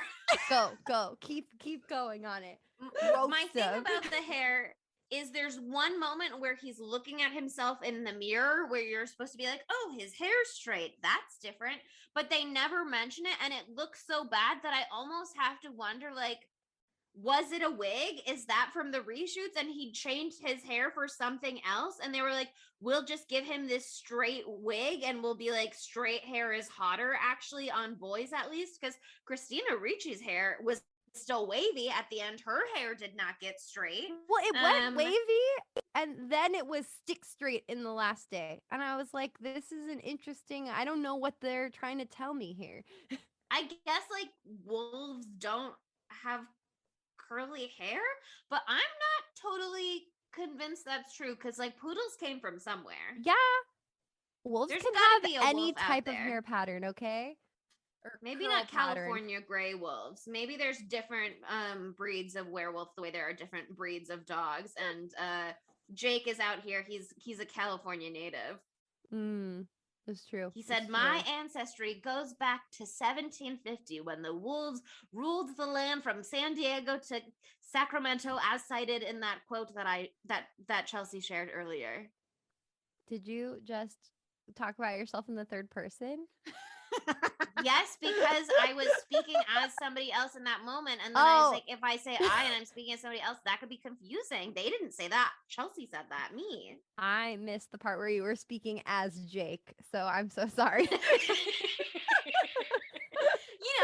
go. Keep going on it. My thing Roast 'em. about the hair is there's one moment where he's looking at himself in the mirror where you're supposed to be like, oh, his hair's straight. That's different. But they never mention it. And it looks so bad that I almost have to wonder, like, was it a wig? Is that from the reshoots? And he changed his hair for something else. And they were like, we'll just give him this straight wig and we'll be like, straight hair is hotter actually on boys at least. Because Christina Ricci's hair was still wavy at the end. Her hair did not get straight. Well, it went Um, wavy and then it was stick straight in the last day. And I was like, this is an interesting, I don't know what they're trying to tell me here. I guess like wolves don't have curly hair, but I'm not totally convinced that's true because like poodles came from somewhere. Yeah. Wolves There's can gotta be a have any wolf out type of there. hair pattern, okay? Or Maybe curl not pattern. California gray wolves. Maybe there's different breeds of werewolf the way there are different breeds of dogs. And Jake is out here. He's a California native. That's true. He said, It's my true. ancestry goes back to 1750 when the wolves ruled the land from San Diego to Sacramento, as cited in that quote that Chelsea shared earlier. Did you just talk about yourself in the third person? Yes, because I was speaking as somebody else in that moment. And then I was like, if I say I and I'm speaking as somebody else, that could be confusing. They didn't say that. Chelsea said that. Me. I missed the part where you were speaking as Jake, so I'm so sorry.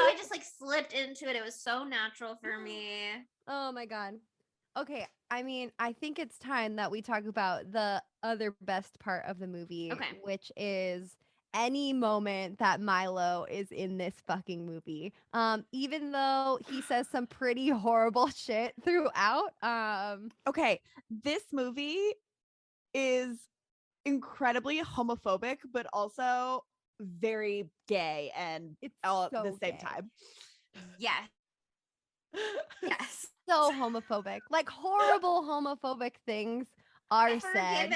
I just like slipped into it. It was so natural for me. Oh my God. Okay, I mean, I think it's time that we talk about the other best part of the movie, which is any moment that Milo is in this fucking movie. Even though he says some pretty horrible shit throughout. Okay, this movie is incredibly homophobic, but also very gay and it's all at so the same gay. time. Yes. Yes. So homophobic. Like horrible homophobic things are said.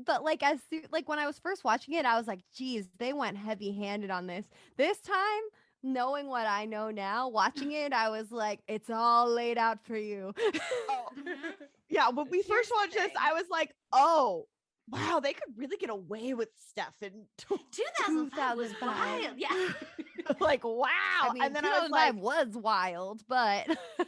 But like when I was first watching it, I was like, geez, they went heavy-handed on this. This time, knowing what I know now, watching it, I was like, it's all laid out for you. Yeah, when we first watched this, I was like, oh, wow, they could really get away with stuff in 2005 was wild. Yeah. Like, wow. I mean, and then 2005 was wild, but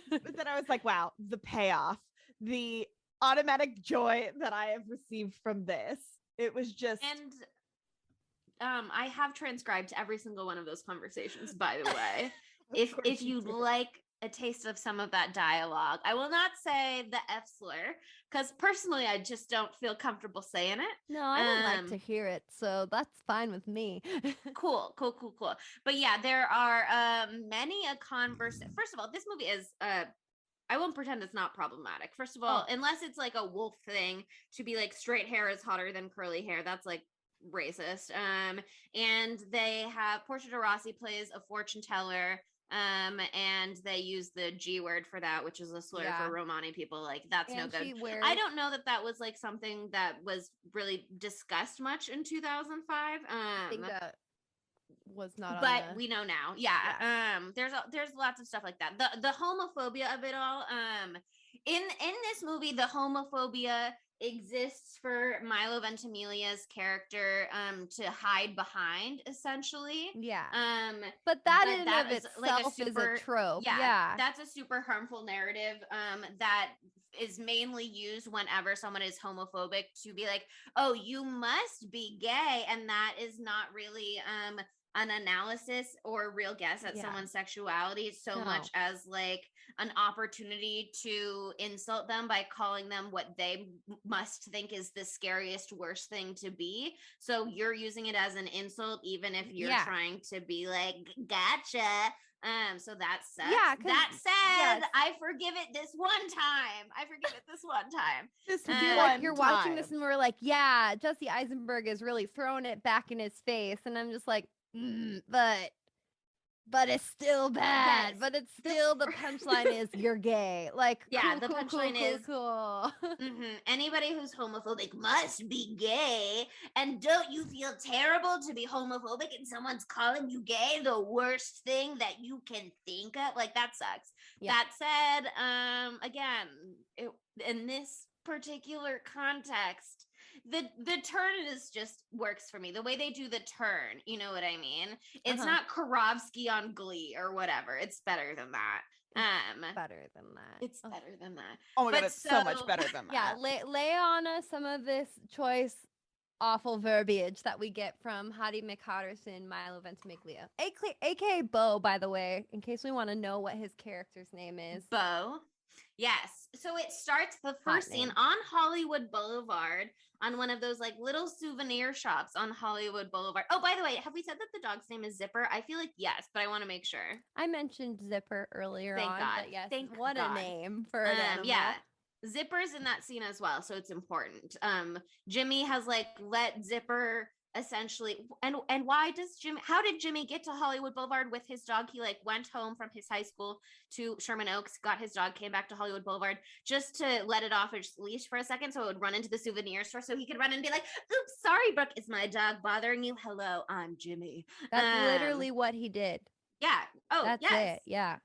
but then I was like, wow, the payoff, the automatic joy that I have received from this. It was just I have transcribed every single one of those conversations, by the way. if you'd like a taste of some of that dialogue, I will not say the F slur because personally I just don't feel comfortable saying it. No, I don't like to hear it, so that's fine with me. Cool. But yeah, there are many a First of all, this movie is I won't pretend it's not problematic. First of all, unless it's like a wolf thing to be like straight hair is hotter than curly hair, that's like racist. And they have Portia de Rossi plays a fortune teller. And they use the G word for that, which is a slur for Romani people. Like that's no good. I don't know that was like something that was really discussed much in 2005. I think that was not, but we know now. Yeah. There's lots of stuff like that. The homophobia of it all. In this movie, the homophobia exists for Milo Ventimiglia's character to hide behind, essentially. Yeah. But that in and of itself like is a trope. Yeah. That's a super harmful narrative that is mainly used whenever someone is homophobic to be like, oh, you must be gay, and that is not really an analysis or a real guess at someone's sexuality so much as like an opportunity to insult them by calling them what they must think is the scariest, worst thing to be. So you're using it as an insult, even if you're trying to be like, gotcha. So that sucks. Yeah, that said, I forgive it this one time. You're watching this and we're like, yeah, Jesse Eisenberg is really throwing it back in his face. And I'm just like, but it's still bad. But it's still, the punchline is you're gay. Like, yeah, the punchline is cool. Anybody who's homophobic must be gay. And don't you feel terrible to be homophobic and someone's calling you gay? The worst thing that you can think of. Like, that sucks. Yeah. That said, again, in this particular context, the turn is just works for me. The way they do the turn, you know what I mean? It's not Karofsky on Glee or whatever. It's better than that. Better than that. It's better than that. Oh my God, it's so much better than that. Yeah, lay on us some of this choice awful verbiage that we get from Hattie McHatterson, Milo Ventimiglia, aka Bo, by the way, in case we want to know what his character's name is. Bo. Yes. So it starts the first scene on Hollywood Boulevard on one of those like little souvenir shops on Hollywood Boulevard. Oh, by the way, have we said that the dog's name is Zipper? I feel like yes, but I want to make sure. I mentioned Zipper earlier Thank on. God. But yes, Thank what God. A name for an animal. Yeah. Zipper's in that scene as well, so it's important. Jimmy has like let Zipper essentially, and how did Jimmy get to Hollywood Boulevard with his dog? He like went home from his high school to Sherman Oaks, got his dog, came back to Hollywood Boulevard just to let it off his leash for a second so it would run into the souvenir store so he could run and be like, oops, sorry, Brooke, is my dog bothering you? Hello, I'm Jimmy. That's literally what he did. Yeah. Oh, that's yes. it. Yeah.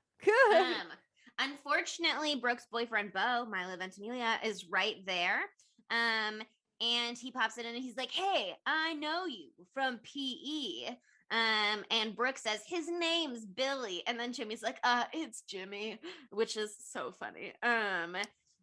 Unfortunately, Brooke's boyfriend, Bo, Milo Ventimiglia, is right there. and he pops it in and he's like, hey, I know you from PE. And Brooke says his name's Billy, and then Jimmy's like, it's Jimmy, which is so funny.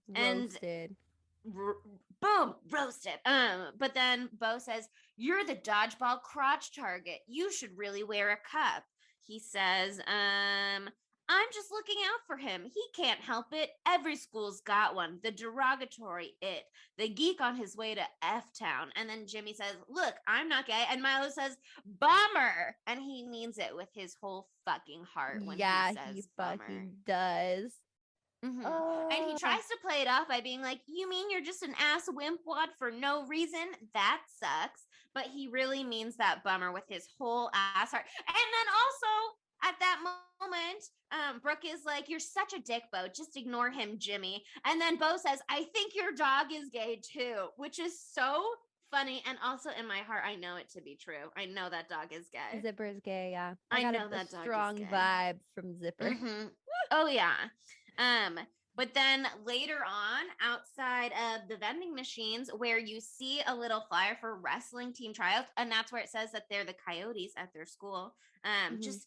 Roasted. Boom, roasted. But then Bo says, you're the dodgeball crotch target. You should really wear a cup. He says, I'm just looking out for him. He can't help it. Every school's got one. The derogatory it. The geek on his way to F-Town. And then Jimmy says, look, I'm not gay. And Milo says, bummer. And he means it with his whole fucking heart when he says bummer. Fucking does. Mm-hmm. And he tries to play it off by being like, you mean you're just an ass wimpwad for no reason? That sucks. But he really means that bummer with his whole ass heart. And then also at that moment, Brooke is like, you're such a dick, Bo. Just ignore him, Jimmy. And then Bo says, I think your dog is gay too, which is so funny. And also in my heart, I know it to be true. I know that dog is gay. Zipper is gay, yeah. I got know a that dog strong is gay. vibe from Zipper. Mm-hmm. Oh, yeah. But then later on, outside of the vending machines, where you see a little flyer for wrestling team tryouts, and that's where it says that they're the Coyotes at their school. Just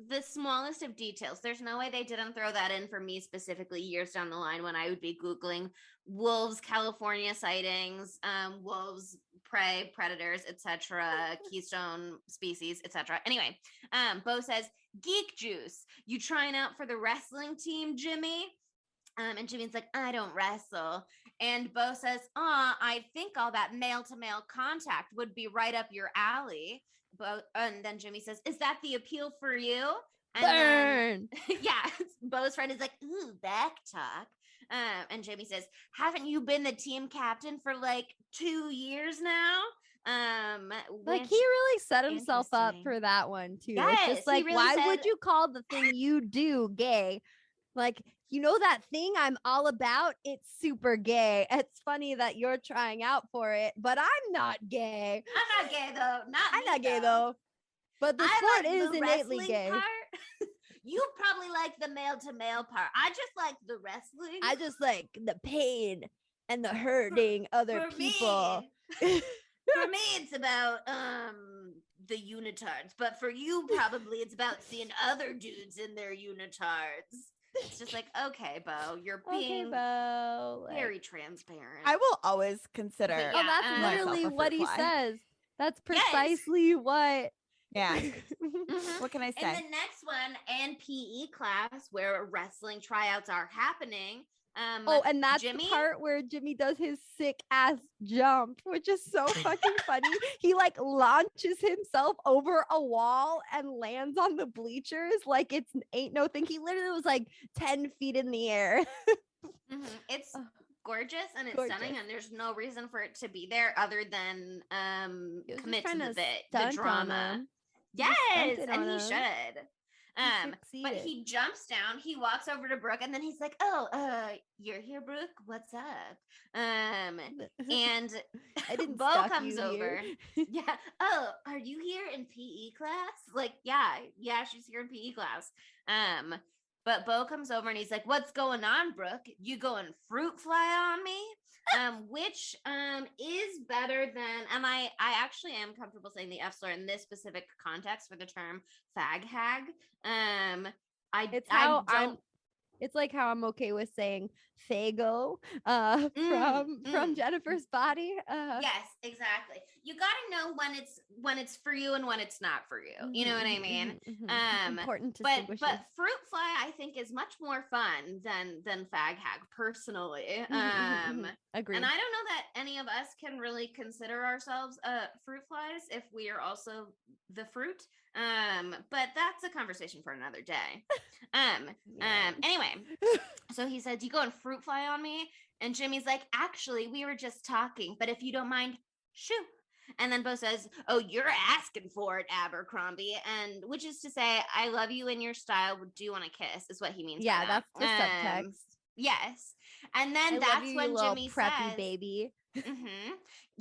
the smallest of details. There's no way they didn't throw that in for me specifically years down the line when I would be Googling wolves, California sightings, wolves, prey, predators, etc., keystone species, etc. Anyway, Bo says, geek juice, you trying out for the wrestling team, Jimmy? And Jimmy's like, I don't wrestle. And Bo says, I think all that male-to-male contact would be right up your alley. And then Jimmy says, is that the appeal for you? And Burn! Then, yeah, Bo's friend is like, ooh, back talk. And Jimmy says, haven't you been the team captain for like 2 years now? Like he really set himself up for that one too. Yes, it's just like, really why would you call the thing you do gay? Like, you know that thing I'm all about? It's super gay. It's funny that you're trying out for it, but I'm not gay. I'm not gay though. I'm not gay though. But the sport like is the innately gay. Part. You probably like the male to male part. I just like the wrestling. I just like the pain and the hurting other people. For me, it's about the unitards, but for you, probably it's about seeing other dudes in their unitards. It's just like, okay, Bo, you're being very transparent. I will always consider. Yeah, oh, that's literally what he says. That's precisely what. Yeah. What can I say? In the next one, and PE class where wrestling tryouts are happening. And that's Jimmy? The part where Jimmy does his sick ass jump, which is so fucking funny. He like launches himself over a wall and lands on the bleachers like it's ain't no thing. He literally was like 10 feet in the air. It's gorgeous and it's stunning, and there's no reason for it to be there other than commit to the drama. Yes, and he should. But he jumps down, he walks over to Brooke, and then he's like, you're here, Brooke, what's up? And Bo comes over. Yeah. Oh, are you here in PE class? Like, yeah, she's here in PE class. But Bo comes over and he's like, what's going on, Brooke? You going fruit fly on me? Which is better than, and I actually am comfortable saying the F slur in this specific context for the term fag hag. It's like how I'm okay with saying Fago from Jennifer's Body. Yes, exactly. You got to know when it's for you and when it's not for you. You know what I mean? Important to but fruit fly I think is much more fun than fag hag personally. Agreed. And I don't know that any of us can really consider ourselves fruit flies if we are also the fruit. But that's a conversation for another day. Anyway, so he says, you going fruit fly on me? And Jimmy's like, actually, we were just talking, but if you don't mind, shoo. And then Bo says, oh, you're asking for it, Abercrombie. And which is to say, I love you in your style. Do you want to kiss? Is what he means. Yeah, that's the subtext. Yes. And then that's when Jimmy preppy says, baby.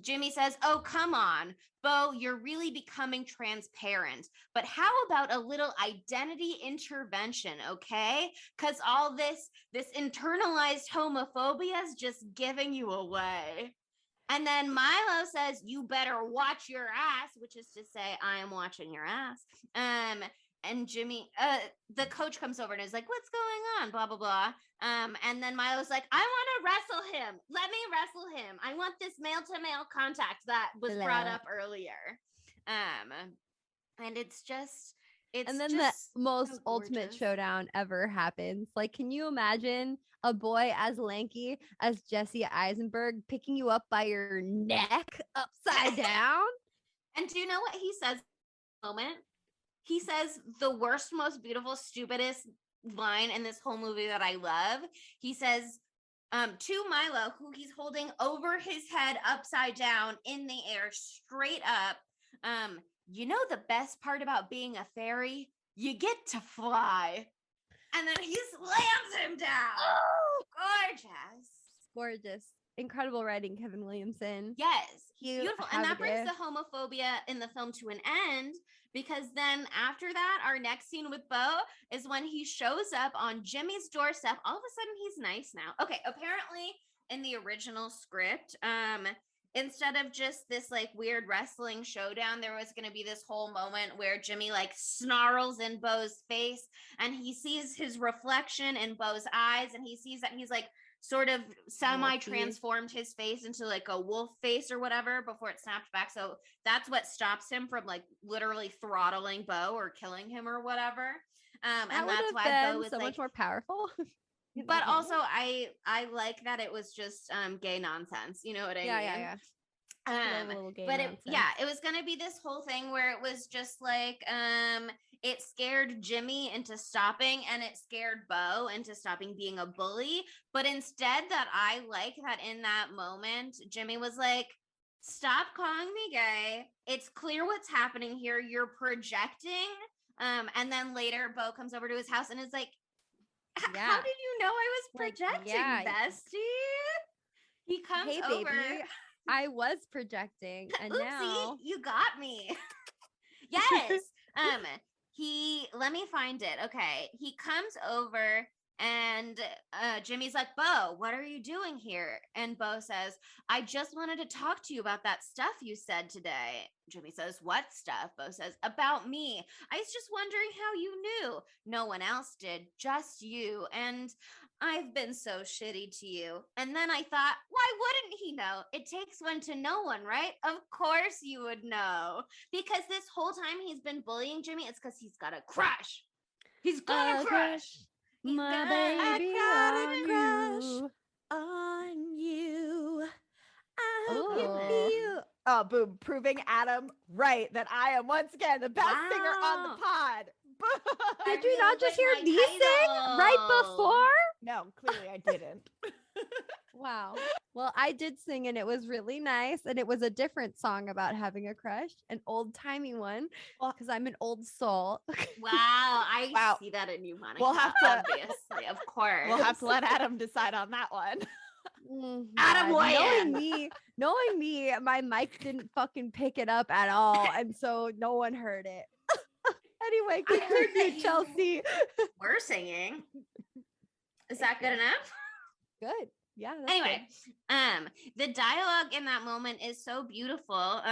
Jimmy says, oh, come on, Bo, you're really becoming transparent. But how about a little identity intervention, okay? Because all this internalized homophobia is just giving you away. And then Milo says, "You better watch your ass," which is to say, I am watching your ass. And Jimmy, the coach comes over and is like, "What's going on?" Blah, blah, blah. And then Milo's like, "I want to wrestle him. Let me wrestle him. I want this male-to-male contact that was brought up earlier." And it's and then just the most so ultimate gorgeous. showdown ever happens. Like, can you imagine a boy as lanky as Jesse Eisenberg picking you up by your neck upside down? And do you know what he says in the moment? He says the worst, most beautiful, stupidest line in this whole movie that I love. He says to Milo, who he's holding over his head upside down in the air, straight up, "You know the best part about being a fairy? You get to fly." And then he slams him down. Oh, Gorgeous. Incredible writing, Kevin Williamson. Yes. You Beautiful. And that brings the homophobia in the film to an end, because then after that, our next scene with Bo is when he shows up on Jimmy's doorstep. All of a sudden, he's nice now. Okay, apparently in the original script, instead of just this like weird wrestling showdown, there was going to be this whole moment where Jimmy like snarls in Bo's face and he sees his reflection in Bo's eyes, and he sees that he's like sort of semi-transformed his face into like a wolf face or whatever before it snapped back. So that's what stops him from like literally throttling Bo or killing him or whatever. And that's why Bo is so like, much more powerful. but also I like that it was just gay nonsense. You know what I mean? Yeah. But it was gonna be this whole thing where it was just like it scared Jimmy into stopping, and it scared Bo into stopping being a bully. But instead, that I like that in that moment, Jimmy was like, "Stop calling me gay. It's clear what's happening here. You're projecting." And then later, Bo comes over to his house and is like, "How did you know I was projecting, bestie?" He comes over. Baby, I was projecting, and Oopsie, now you got me. Yes. Let me find it. Okay. He comes over and Jimmy's like, "Bo, what are you doing here?" And Bo says, "I just wanted to talk to you about that stuff you said today." Jimmy says, "What stuff?" Bo says, "About me. I was just wondering how you knew. No one else did, just you. And I've been so shitty to you." And then I thought, why wouldn't he know? It takes one to know one, right? Of course you would know. Because this whole time he's been bullying Jimmy, it's because he's got a crush. He's got a crush. My baby, I got a crush on you. I hope you feel. Oh, boom. Proving Adam right that I am once again the best singer on the pod. Did you not just hear me sing right before? No, clearly I didn't. Wow. Well, I did sing and it was really nice. And it was a different song about having a crush, an old timey one, because I'm an old soul. Wow. I see that in you, Monica. We'll have to, obviously, of course. We'll have to let Adam decide on that one. Adam, knowing me, my mic didn't fucking pick it up at all. And so no one heard it. Anyway, continue, Chelsea. We're singing. Is that good enough? Good. Yeah. Anyway, the dialogue in that moment is so beautiful.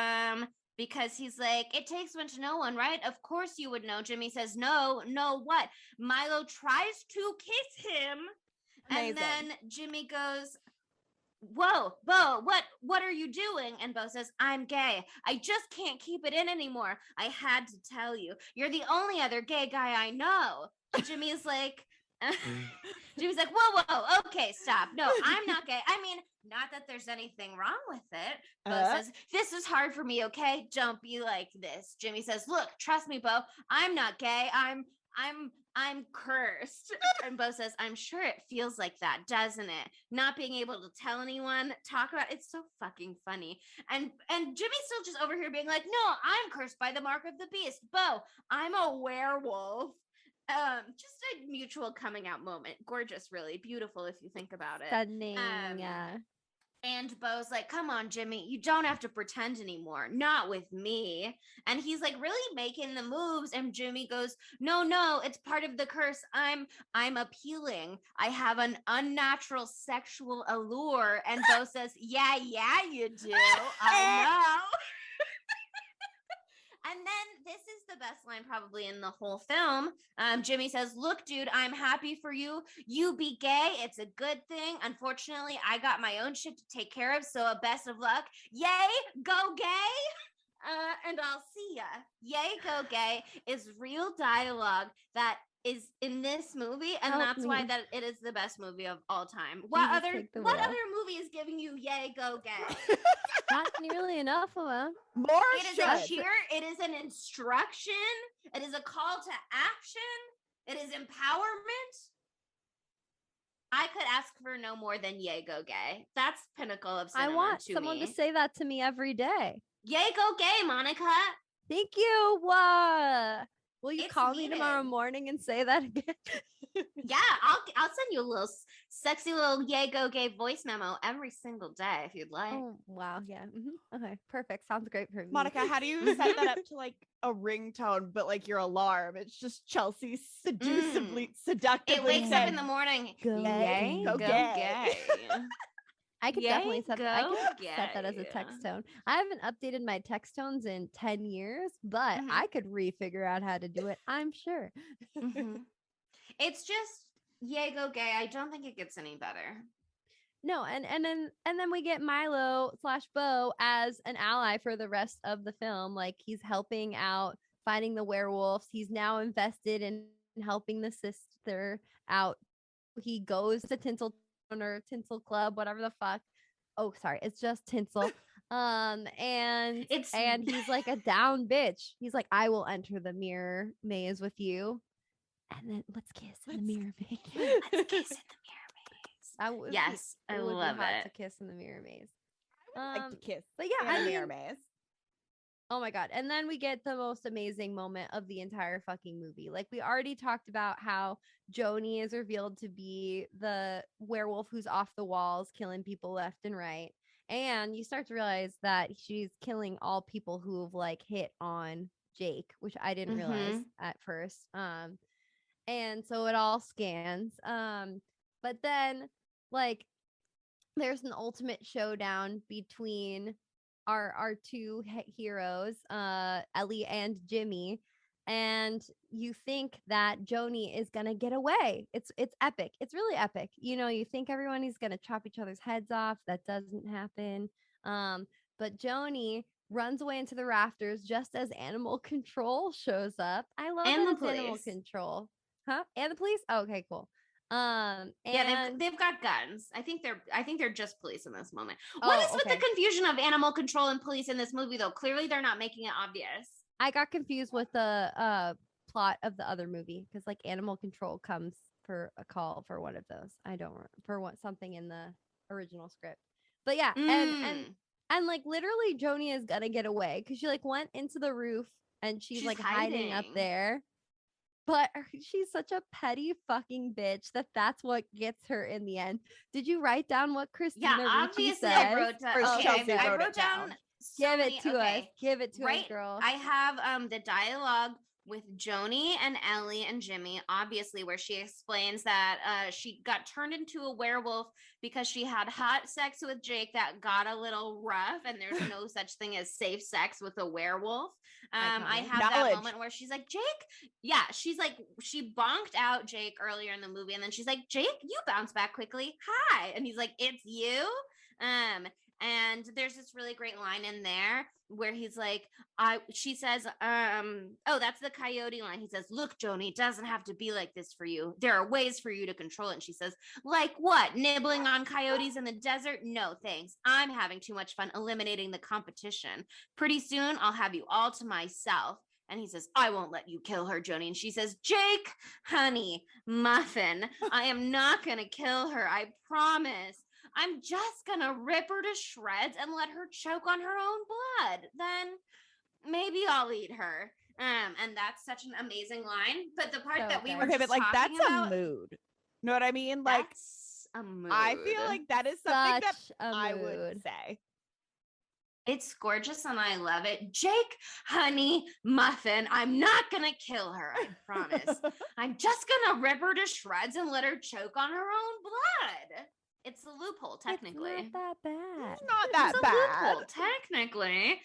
Because he's like, "It takes one to know one, right? Of course you would know." Jimmy says, "No, what?" Milo tries to kiss him. Amazing. And then Jimmy goes, "Whoa, Bo, what are you doing?" And Bo says, "I'm gay. I just can't keep it in anymore. I had to tell you. You're the only other gay guy I know." Jimmy's like, Jimmy's like, whoa, okay, stop. No, I'm not gay. I mean, not that there's anything wrong with it. Bo says, "This is hard for me, okay? Don't be like this." Jimmy says, "Look, trust me, Bo. I'm not gay. I'm cursed." And Bo says, "I'm sure it feels like that, doesn't it? Not being able to tell anyone, talk about it's so fucking funny." And Jimmy's still just over here being like, "No, I'm cursed by the mark of the beast. Bo, I'm a werewolf." Just a mutual coming out moment. Gorgeous, really beautiful if you think about it. Stunning. Yeah. And Bo's like, come on, Jimmy, you don't have to pretend anymore. Not with me. And he's like really making the moves. And Jimmy goes, no, it's part of the curse. I'm appealing. I have an unnatural sexual allure. And Bo says, yeah, you do. I know. And then this is the best line probably in the whole film. Jimmy says, look, dude, I'm happy for you. You be gay. It's a good thing. Unfortunately, I got my own shit to take care of. So best of luck. Yay, go gay. And I'll see ya. Yay, go gay is real dialogue that is in this movie. And that's why that it is the best movie of all time. What other movie is giving you yay, go gay? Not nearly enough of them. More. It is a cheer. It is an instruction. It is a call to action. It is empowerment. I could ask for no more than yay, go gay. That's pinnacle of cinema. I want someone to say that to me every day. Yay, go gay, Monica. Thank you. Will you call me tomorrow morning and say that again? Yeah, I'll send you a little sexy little yay go gay voice memo every single day if you'd like. Oh wow, yeah. Okay, perfect. Sounds great for me. Monica, how do you set that up to like a ringtone, but like your alarm? It's just Chelsea seductively. It wakes up in the morning. Go yay, go gay. I could definitely set that as a text tone. I haven't updated my text tones in 10 years, but I could refigure out how to do it, I'm sure. It's just yay, go gay. I don't think it gets any better. No, and then we get Milo / Bo as an ally for the rest of the film. Like he's helping out fighting the werewolves. He's now invested in helping the sister out. He goes to Tinsel Club, whatever the fuck. Oh, sorry, it's just Tinsel. And he's like a down bitch. He's like, I will enter the mirror maze with you. And then let's kiss in the mirror maze. Let's kiss in the mirror maze. I love it. To kiss in the mirror maze. I would like to kiss. But yeah, in the mirror maze. Oh my God. And then we get the most amazing moment of the entire fucking movie. Like we already talked about how Joni is revealed to be the werewolf who's off the walls, killing people left and right. And you start to realize that she's killing all people who have like hit on Jake, which I didn't realize at first. And so it all scans. But then like there's an ultimate showdown between our two heroes, Ellie and Jimmy, and you think that Joni is gonna get away. It's epic. It's really epic. You know, you think everyone is gonna chop each other's heads off. That doesn't happen. But Joni runs away into the rafters just as animal control shows up. I love animal control. Huh? And the police? Oh, okay, cool. Yeah, they've got guns. I think they're just police in this moment. What is with the confusion of animal control and police in this movie though? Clearly they're not making it obvious. I got confused with the plot of the other movie because like animal control comes for a call for one of those. I don't for what something in the original script. But yeah, and like literally Joni is gonna get away because she like went into the roof and she's like hiding up there. But she's such a petty fucking bitch that's what gets her in the end. Did you write down what Christina Ricci said? I wrote down. Give it to us. Give it to us, girl. I have the dialogue with Joni and Ellie and Jimmy, obviously, where she explains that she got turned into a werewolf because she had hot sex with Jake that got a little rough, and there's no such thing as safe sex with a werewolf. I have that moment where she's like, Jake, she's like, she bonked out Jake earlier in the movie, and then she's like, Jake, you bounce back quickly. Hi. And he's like, it's you. And there's this really great line in there where he's like, she says, that's the coyote line. He says, look, Joni, it doesn't have to be like this for you. There are ways for you to control it. And she says, like what? Nibbling on coyotes in the desert? No, thanks. I'm having too much fun eliminating the competition. Pretty soon I'll have you all to myself. And he says, I won't let you kill her, Joni. And she says, Jake, honey, muffin, I am not going to kill her. I promise. I'm just gonna rip her to shreds and let her choke on her own blood. Then maybe I'll eat her. And that's such an amazing line. But the part that we were but like that's a mood. You know what I mean? Like a mood. I feel like that is something that Such a I mood. would say. It's gorgeous and I love it. Jake, honey, muffin. I'm not gonna kill her, I promise. I'm just gonna rip her to shreds and let her choke on her own blood. It's a loophole, technically. It's not that bad. It's not that It's a bad. loophole, technically.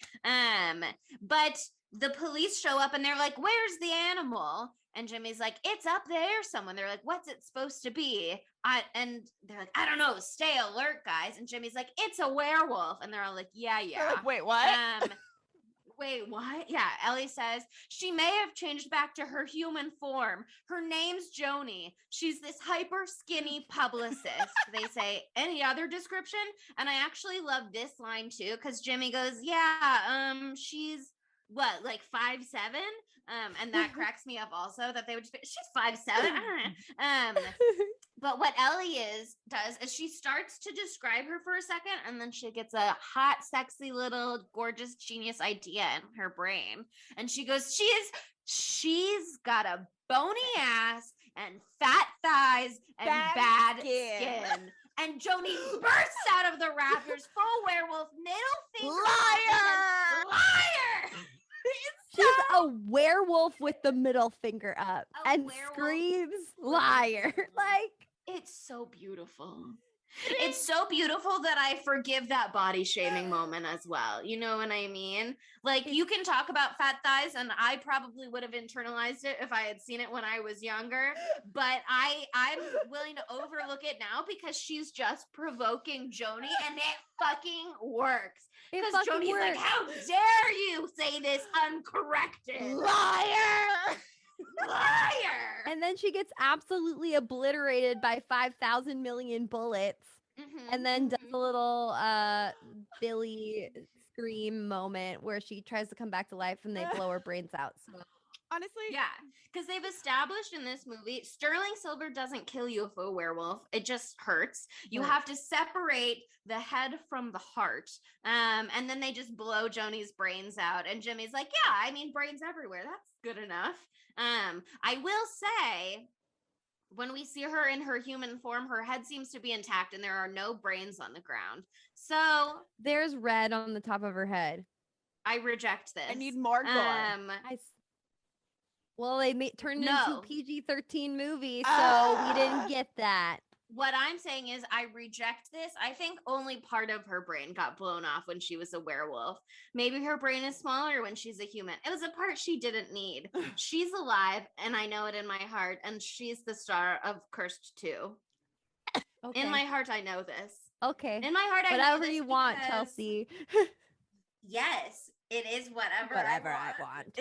But the police show up and they're like, "Where's the animal?" And Jimmy's like, "It's up there somewhere." They're like, "What's it supposed to be?" And they're like, "I don't know. Stay alert, guys." And Jimmy's like, "It's a werewolf." And they're all like, "Yeah." They're like, wait, what? Wait, what? Yeah, Ellie says she may have changed back to her human form. Her name's Joni. She's this hyper skinny publicist. They say, any other description? And I actually love this line too, because Jimmy goes, "Yeah, she's what, like 5'7"? And that cracks me up also that they would just be, she's 5'7". But what Ellie does is she starts to describe her for a second, and then she gets a hot, sexy little gorgeous genius idea in her brain. And she goes, she's got a bony ass and fat thighs and bad skin. And Joni bursts out of the rafters, full werewolf, middle finger. Liar! She's a werewolf with the middle finger up and screams liar. Like, it's so beautiful. It's so beautiful that I forgive that body shaming moment as well. You know what I mean? Like, you can talk about fat thighs, and I probably would have internalized it if I had seen it when I was younger. But I'm willing to overlook it now because she's just provoking Joni, and it fucking works. Because Joni's like, "How dare you say this uncorrected? Liar! Liar!" And then she gets absolutely obliterated by 5,000 million bullets. And then does a little Billy scream moment where she tries to come back to life and they blow her brains out. So honestly, yeah, because they've established in this movie, sterling silver doesn't kill you if a werewolf. It just hurts. You have to separate the head from the heart. And then they just blow Joni's brains out. And Jimmy's like, "Yeah, I mean, brains everywhere. That's good enough." I will say, when we see her in her human form, her head seems to be intact and there are no brains on the ground. So there's red on the top of her head. I reject this. I need more gore. Well, they turned it into a PG-13 movie, so we didn't get that. What I'm saying is I reject this. I think only part of her brain got blown off when she was a werewolf. Maybe her brain is smaller when she's a human. It was a part she didn't need. She's alive, and I know it in my heart, and she's the star of Cursed 2. Okay. In my heart, I know this. Okay. In my heart, I know whatever this you want, Chelsea. Yes, it is whatever I want.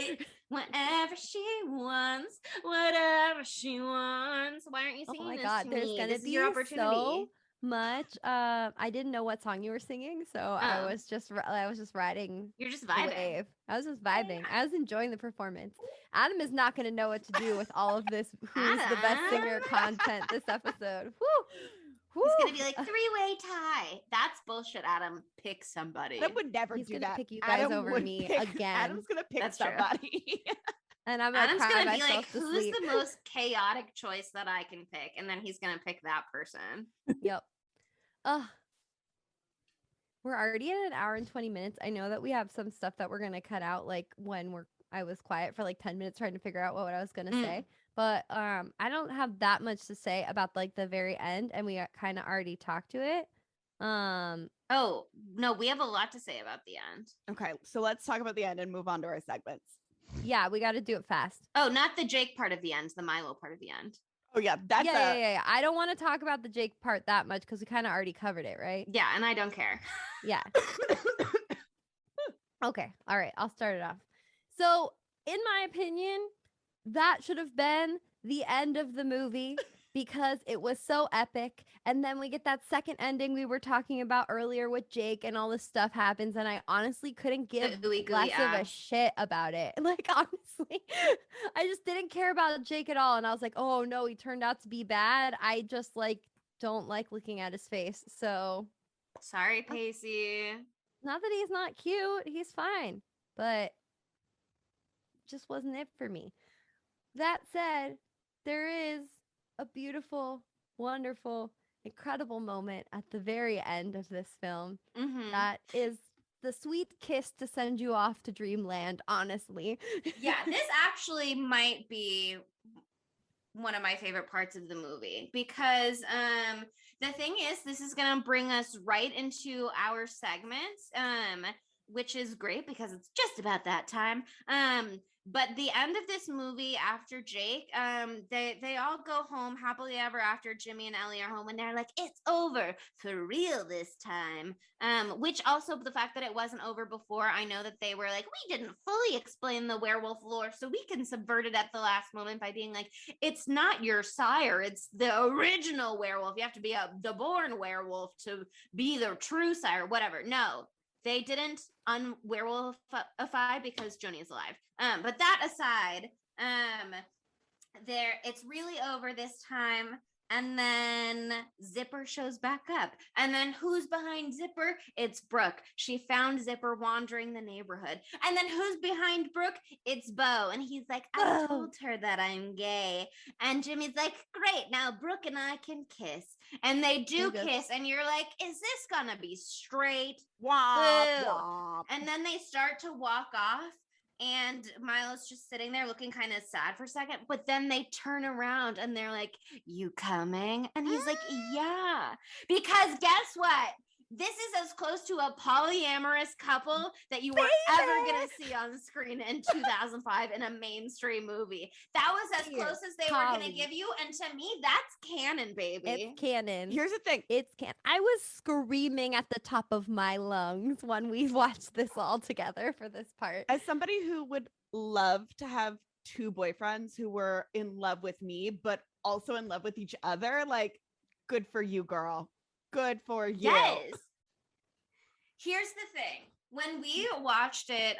Whatever she wants, whatever she wants. Why aren't you singing this to me? There's gonna be your opportunity. So much. I didn't know what song you were singing, so I was just riding. You're just vibing. Wave. I was just vibing. I was enjoying the performance. Adam is not gonna know what to do with all of this. Who's the best singer content this episode? Woo! He's gonna be like, 3-way tie. That's bullshit, Adam. Pick somebody. Adam would never do that. Pick you guys over me again. Adam's gonna pick somebody. And Adam's gonna be like, who's the most chaotic choice that I can pick? And then he's gonna pick that person. Yep. We're already at 1 hour and 20 minutes. I know that we have some stuff that we're gonna cut out, like when I was quiet for like 10 minutes trying to figure out what I was gonna say. But I don't have that much to say about like the very end, and we kind of already talked to it. Oh no, we have a lot to say about the end. Okay, so let's talk about the end and move on to our segments. Yeah, we got to do it fast. Oh, not the Jake part of the end, the Milo part of the end. Oh yeah, that's yeah. I don't want to talk about the Jake part that much because we kind of already covered it, right? Yeah, and I don't care. Yeah. Okay, all right, I'll start it off. So, in my opinion, that should have been the end of the movie because it was so epic. And then we get that second ending we were talking about earlier with Jake, and all this stuff happens. And I honestly couldn't give less of a shit about it. Like, honestly, I just didn't care about Jake at all. And I was like, oh no, he turned out to be bad. I just don't like looking at his face. So sorry, Pacey. Not that he's not cute. He's fine. But just wasn't it for me. That said, there is a beautiful, wonderful incredible moment at the very end of this film. Mm-hmm. That is the sweet kiss to send you off to dreamland, honestly. Yeah, this actually might be one of my favorite parts of the movie because the thing is, this is gonna bring us right into our segments, which is great because it's just about that time. But the end of this movie, after Jake, they all go home happily ever after. Jimmy and Ellie are home, and they're like, "It's over for real this time." Which also the fact that it wasn't over before, I know that they were like, "We didn't fully explain the werewolf lore, so we can subvert it at the last moment by being like, it's not your sire, it's the original werewolf. You have to be the born werewolf to be the true sire, whatever." No, they didn't unwerewolfify because Joni is alive. But that aside, it's really over this time. And then Zipper shows back up. And then who's behind Zipper? It's Brooke. She found Zipper wandering the neighborhood. And then who's behind Brooke? It's Bo. And he's like, "I told her that I'm gay." And Jimmy's like, "Great, now Brooke and I can kiss." And they do kiss. And you're like, is this gonna be straight? Womp, womp. And then they start to walk off. And Milo's just sitting there looking kind of sad for a second, but then they turn around and they're like, "You coming?" And he's like, "Yeah." Because guess what? This is as close to a polyamorous couple that you were ever going to see on screen in 2005 in a mainstream movie. That was as close as they were going to give you. And to me, that's canon, baby. It's canon. Here's the thing. It's canon. I was screaming at the top of my lungs when we watched this all together for this part. As somebody who would love to have two boyfriends who were in love with me, but also in love with each other, like, good for you, girl. Good for you. Yes. Here's the thing. When we watched it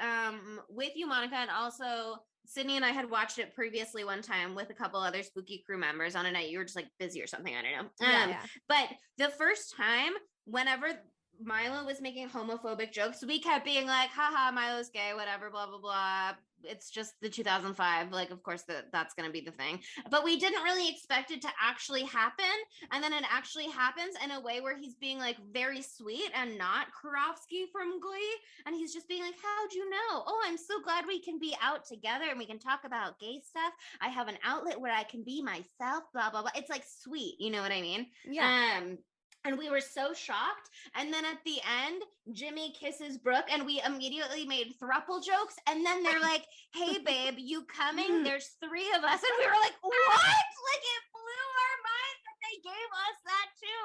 with you, Monica, and also Sydney and I had watched it previously one time with a couple other spooky crew members on a night. You were just like busy or something. I don't know. But the first time, whenever Milo was making homophobic jokes, we kept being like, "Haha, Milo's gay, whatever, blah, blah, blah. It's just the 2005. Like, of course, that's going to be the thing." But we didn't really expect it to actually happen. And then it actually happens in a way where he's being like very sweet and not Karofsky from Glee. And he's just being like, "How'd you know? Oh, I'm so glad we can be out together and we can talk about gay stuff. I have an outlet where I can be myself, blah, blah, blah." It's like sweet. You know what I mean? Yeah. And we were so shocked. And then at the end, Jimmy kisses Brooke and we immediately made throuple jokes. And then they're like, "Hey, babe, you coming? There's 3 of us." And we were like, what? Like, it blew our minds that they gave us that too.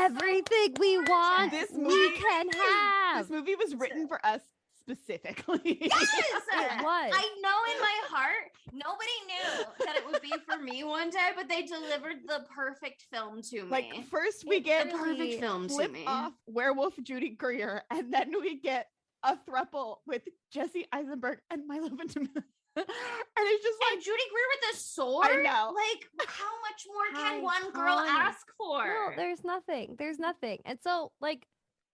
Everything we want, This we movie can have. This movie was written for us specifically. Yes! It was. I know in my heart, nobody knew that it would be for me one day, but they delivered the perfect film to me. Like, first we get the perfect film to flip me. off werewolf Judy Greer, and then we get a throuple with Jesse Eisenberg and Milo Ventimiglia. And it's just like, And Judy Greer with a sword? I know. Like, how much more can one girl Iconic. ask for? No, there's nothing. There's nothing. And so, like,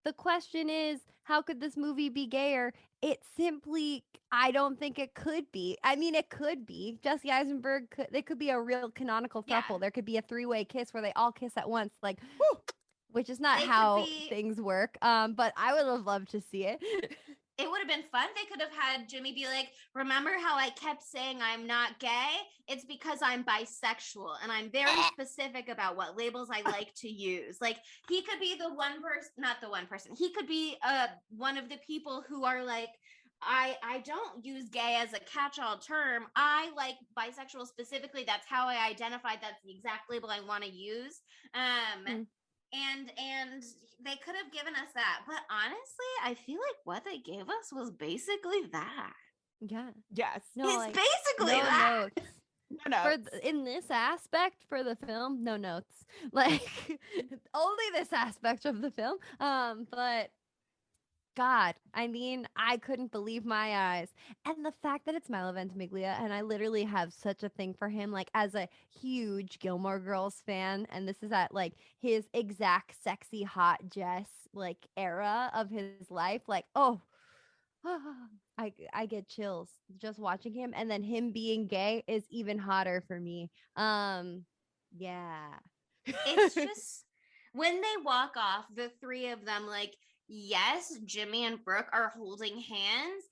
the question is, how could this movie be gayer? It simply, I don't think it could be. I mean, it could be. Jesse Eisenberg, it could be a real canonical throuple. Yeah. There could be a 3-way kiss where they all kiss at once, like, whew, which is not They could how be- things work. But I would have loved to see it. It would have been fun. They could have had Jimmy be like, "Remember how I kept saying I'm not gay? It's because I'm bisexual and I'm very specific about what labels I like to use." Like, he could be the one person, not the one person. He could be one of the people who are like, I don't use gay as a catch-all term. I like bisexual specifically. That's how I identified. That's the exact label I want to use. And they could have given us that. But honestly, I feel like what they gave us was basically that. Yeah. yes. No, It's like, basically no that. notes. No. In this aspect for the film, no notes. Like, only this aspect of the film. But God, I mean, I couldn't believe my eyes. And the fact that it's Milo Ventimiglia, and I literally have such a thing for him, like, as a huge Gilmore Girls fan, and this is at, like, his exact sexy, hot Jess, like, era of his life. Like, I get chills just watching him. And then him being gay is even hotter for me. Yeah. It's just when they walk off, the three of them, like, yes, Jimmy and Brooke are holding hands,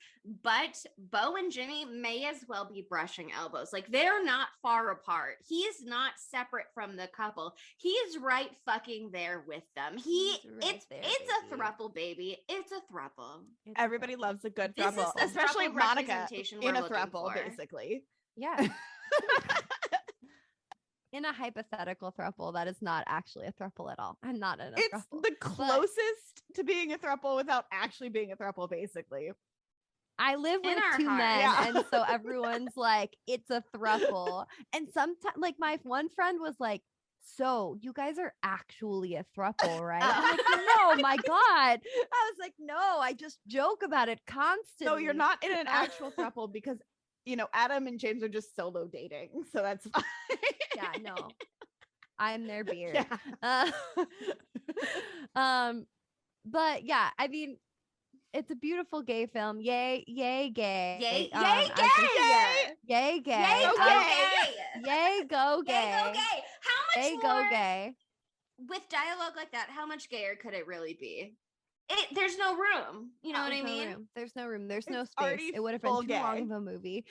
but Bo and Jimmy may as well be brushing elbows. Like, they're not far apart. He's not separate from the couple. He's right fucking there with them. It's a throuple, baby. It's a throuple. Everybody loves a good This throuple, is the especially throuple Monica representation in we're a looking throuple, for. basically. Yeah. In a hypothetical throuple, that is not actually a throuple at all. I'm not in a It's throuple. the closest to being a throuple without actually being a throuple, basically. I live In with our two hearts. men, Yeah. and so everyone's like, it's a throuple. And sometimes, like, my one friend was like, so you guys are actually a throuple, right? I'm like, no, my God. I was like, no, I just joke about it constantly. No, you're not in an actual throuple because, you know, Adam and James are just solo dating. So that's fine. Yeah, no. I'm their beard. Yeah. But yeah, I mean, it's a beautiful gay film. Yay, yay, gay. Yay, I yay, gay! Yay, gay. Yay, go gay! Yay, go gay. Yay, go gay! How much Yay, more, go gay. with dialogue like that, how much gayer could it really be? There's no room. You know what I mean? There's no room. There's no It's space. already It would have been full too long gay. of a movie.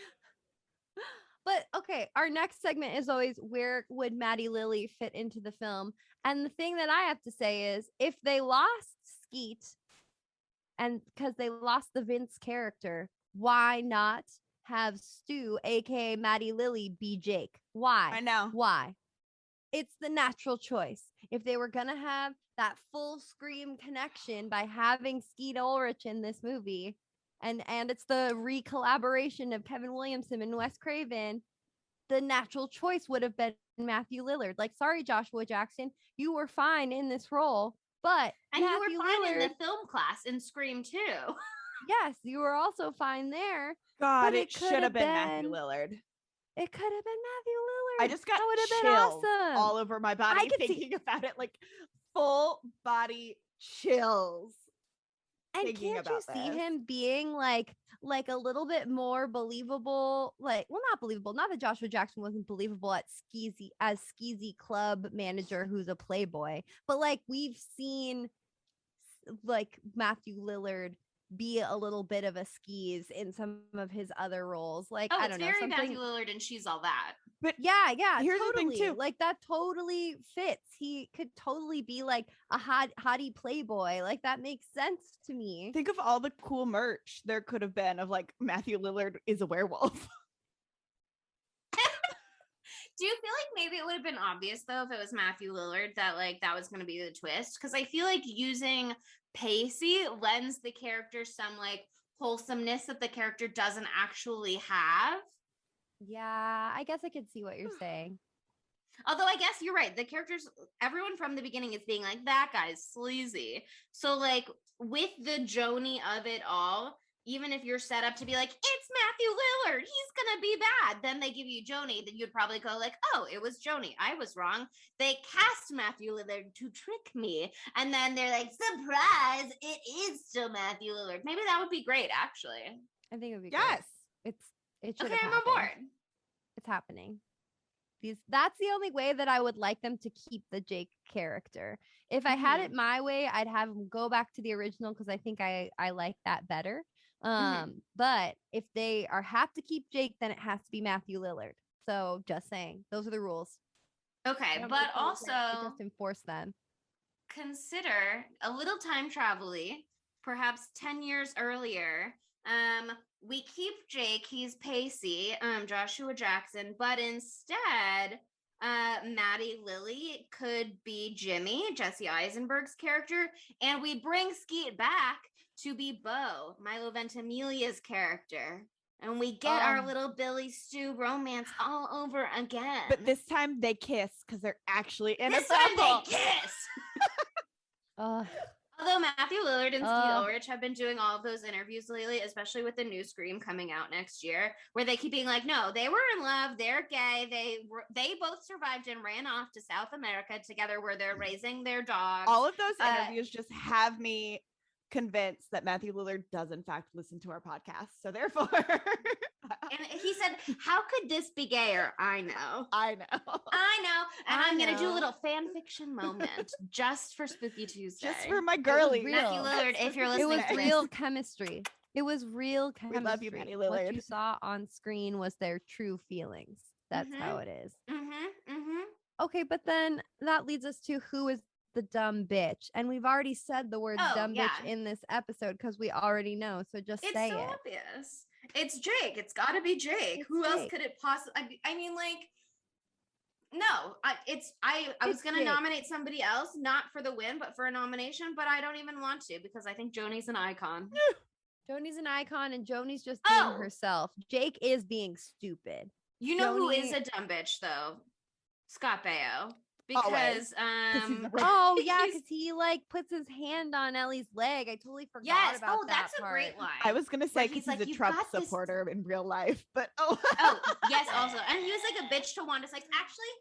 But okay, our next segment is always, where would Maddie Lily fit into the film? And the thing that I have to say is, if they lost Skeet, and because they lost the Vince character, why not have Stu, aka Maddie Lily, be Jake? Why? I know. Why? It's the natural choice. If they were gonna have that full Scream connection by having Skeet Ulrich in this movie, and it's the re-collaboration of Kevin Williamson and Wes Craven, the natural choice would have been Matthew Lillard. Like, sorry, Joshua Jackson, you were fine in this role, but And Matthew you were fine Lillard, in the film class in Scream 2. yes, you were also fine there. God, But it it could should have have been Matthew been- Lillard. It could have been Matthew Lillard. I just got that would have been chills awesome. all over my body I could see- thinking about it, like full body chills. And thinking can't you about see this. him being like a little bit more believable? Like, well, not believable. Not that Joshua Jackson wasn't believable at skeezy club manager who's a playboy, but like we've seen like Matthew Lillard be a little bit of a skis in some of his other roles. Like, Oh, I it's don't know, very something. Matthew Lillard and She's All That. But Yeah, Here's the thing, totally. too. Like that totally fits. He could totally be like a hottie playboy. Like that makes sense to me. think of all the cool merch there could have been of like Matthew Lillard is a werewolf. Do you feel like maybe it would have been obvious though if it was Matthew Lillard that like that was going to be the twist? Because I feel like using Pacey lends the character some like wholesomeness that the character doesn't actually have. Yeah, I guess I could see what you're saying. Although I guess you're right. The characters, everyone from the beginning is being like, that guy's sleazy. So like with the Joni of it all, even if you're set up to be like, it's Matthew Lillard, he's gonna be bad, then they give you Joni, then you'd probably go like, oh, it was Joni, I was wrong. They cast Matthew Lillard to trick me, and then they're like, surprise, it is still Matthew Lillard. Maybe that would be great, actually. I think it would be Yes. great. It should Okay, have I'm on happened. board. It's happening. That's the only way that I would like them to keep the Jake character. If I had it my way, I'd have him go back to the original because I think I like that better. But if they have to keep Jake, then it has to be Matthew Lillard. So just saying, those are the rules. Okay, I don't but think they also just enforce them. consider a little time travel-y, perhaps 10 years earlier. We keep Jake, he's Pacey, Joshua Jackson, but instead, Maddie Lily could be Jimmy, Jesse Eisenberg's character, and we bring Skeet back to be Bo, Milo Ventimiglia's character. And we get our little Billy Stu romance all over again. But this time they kiss because they're actually in this a time couple. they kiss. Although Matthew Lillard and Skeet Ulrich have been doing all of those interviews lately, especially with the new Scream coming out next year, where they keep being like, no, they were in love, they're gay, they both survived and ran off to South America together where they're raising their dogs. All of those interviews just have me convinced that Matthew Lillard does in fact listen to our podcast. So therefore, and he said, "How could this be gayer?" I know. And I'm gonna do a little fan fiction moment just for Spooky Tuesday, just for my girlie, Matthew Lillard. If you're listening, it was real chemistry. It was real chemistry. We love you, Matthew Lillard. What you saw on screen was their true feelings. That's how it is. Okay, but then that leads us to who is the dumb bitch, and we've already said the word dumb bitch in this episode because we already know. So just say it. It's so obvious. It's Jake. It's got to be Jake. Who else could it possibly? I mean, like, no. I was gonna nominate somebody else, not for the win, but for a nomination. But I don't even want to because I think Joni's an icon. Joni's an icon, and Joni's just being herself. Jake is being stupid. You know who is a dumb bitch though? Scott Baio. Because because he like puts his hand on Ellie's leg. I totally forgot about that. That's part. A great line. I was gonna say because he's a Trump supporter in real life, but yes, also, and he was like a bitch to Wanda Sykes. Actually,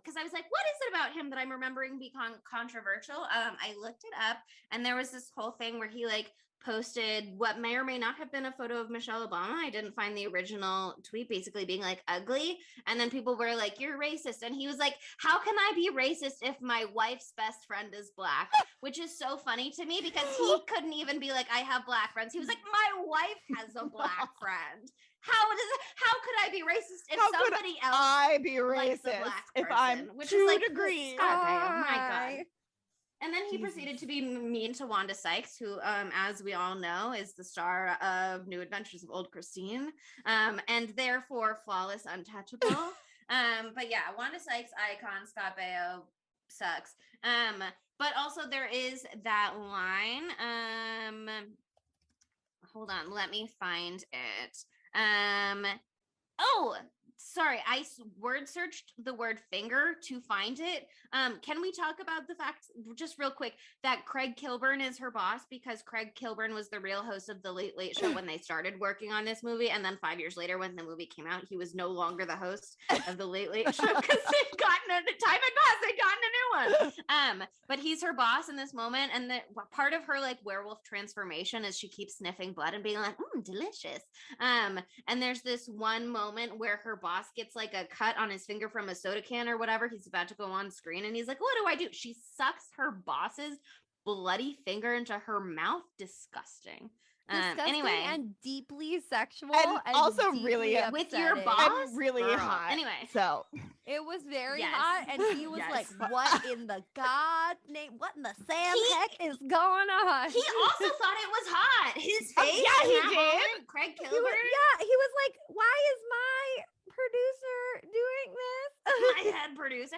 because I was like, what is it about him that I'm remembering being controversial? I looked it up, and there was this whole thing where he like posted what may or may not have been a photo of Michelle Obama. I didn't find the original tweet, basically being like ugly, and then people were like, you're racist, and he was like, how can I be racist if my wife's best friend is black? Which is so funny to me because he couldn't even be like, I have black friends. He was like, my wife has a black friend. How could I be racist if somebody else I be racist if I'm which 2 is like, degrees? Scott Baio, oh my God. And then he proceeded to be mean to Wanda Sykes, who, as we all know, is the star of New Adventures of Old Christine, and therefore flawless, untouchable. But yeah, Wanda Sykes, icon. Scott Baio sucks. But also there is that line. Hold on, let me find it. Oh, sorry, I word searched the word finger to find it. Can we talk about the fact, just real quick, that Craig Kilburn is her boss because Craig Kilburn was the real host of The Late Late Show when they started working on this movie, and then 5 years later when the movie came out, he was no longer the host of The Late Late Show because they'd gotten time had passed, they'd gotten a new one. But he's her boss in this moment, and the part of her like werewolf transformation is she keeps sniffing blood and being like, delicious. And there's this one moment where her boss gets like a cut on his finger from a soda can or whatever. He's about to go on screen and he's like, what do I do? She sucks her boss's bloody finger into her mouth. Disgusting. Anyway, and deeply sexual, and also really upsetting. With your boss, and really hot. Anyway, so it was very hot, and he was like, "What in the God name? What in the Sam heck is going on?" He also thought it was hot. His face, he did. Craig Kilburn, he was like, "Why is my producer doing this?" My head producer.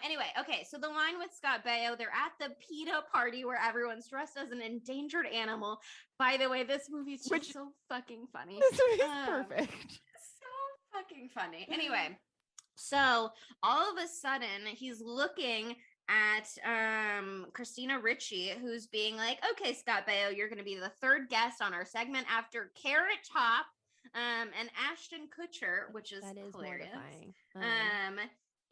Anyway, okay, so the line with Scott Baio, they're at the PETA party where everyone's dressed as an endangered animal. By the way, this movie's just so fucking funny. This movie's perfect. So fucking funny. Anyway, so all of a sudden he's looking at Christina Ricci, who's being like, okay, Scott Baio, you're gonna be the third guest on our segment after Carrot Top and Ashton Kutcher, which is hilarious.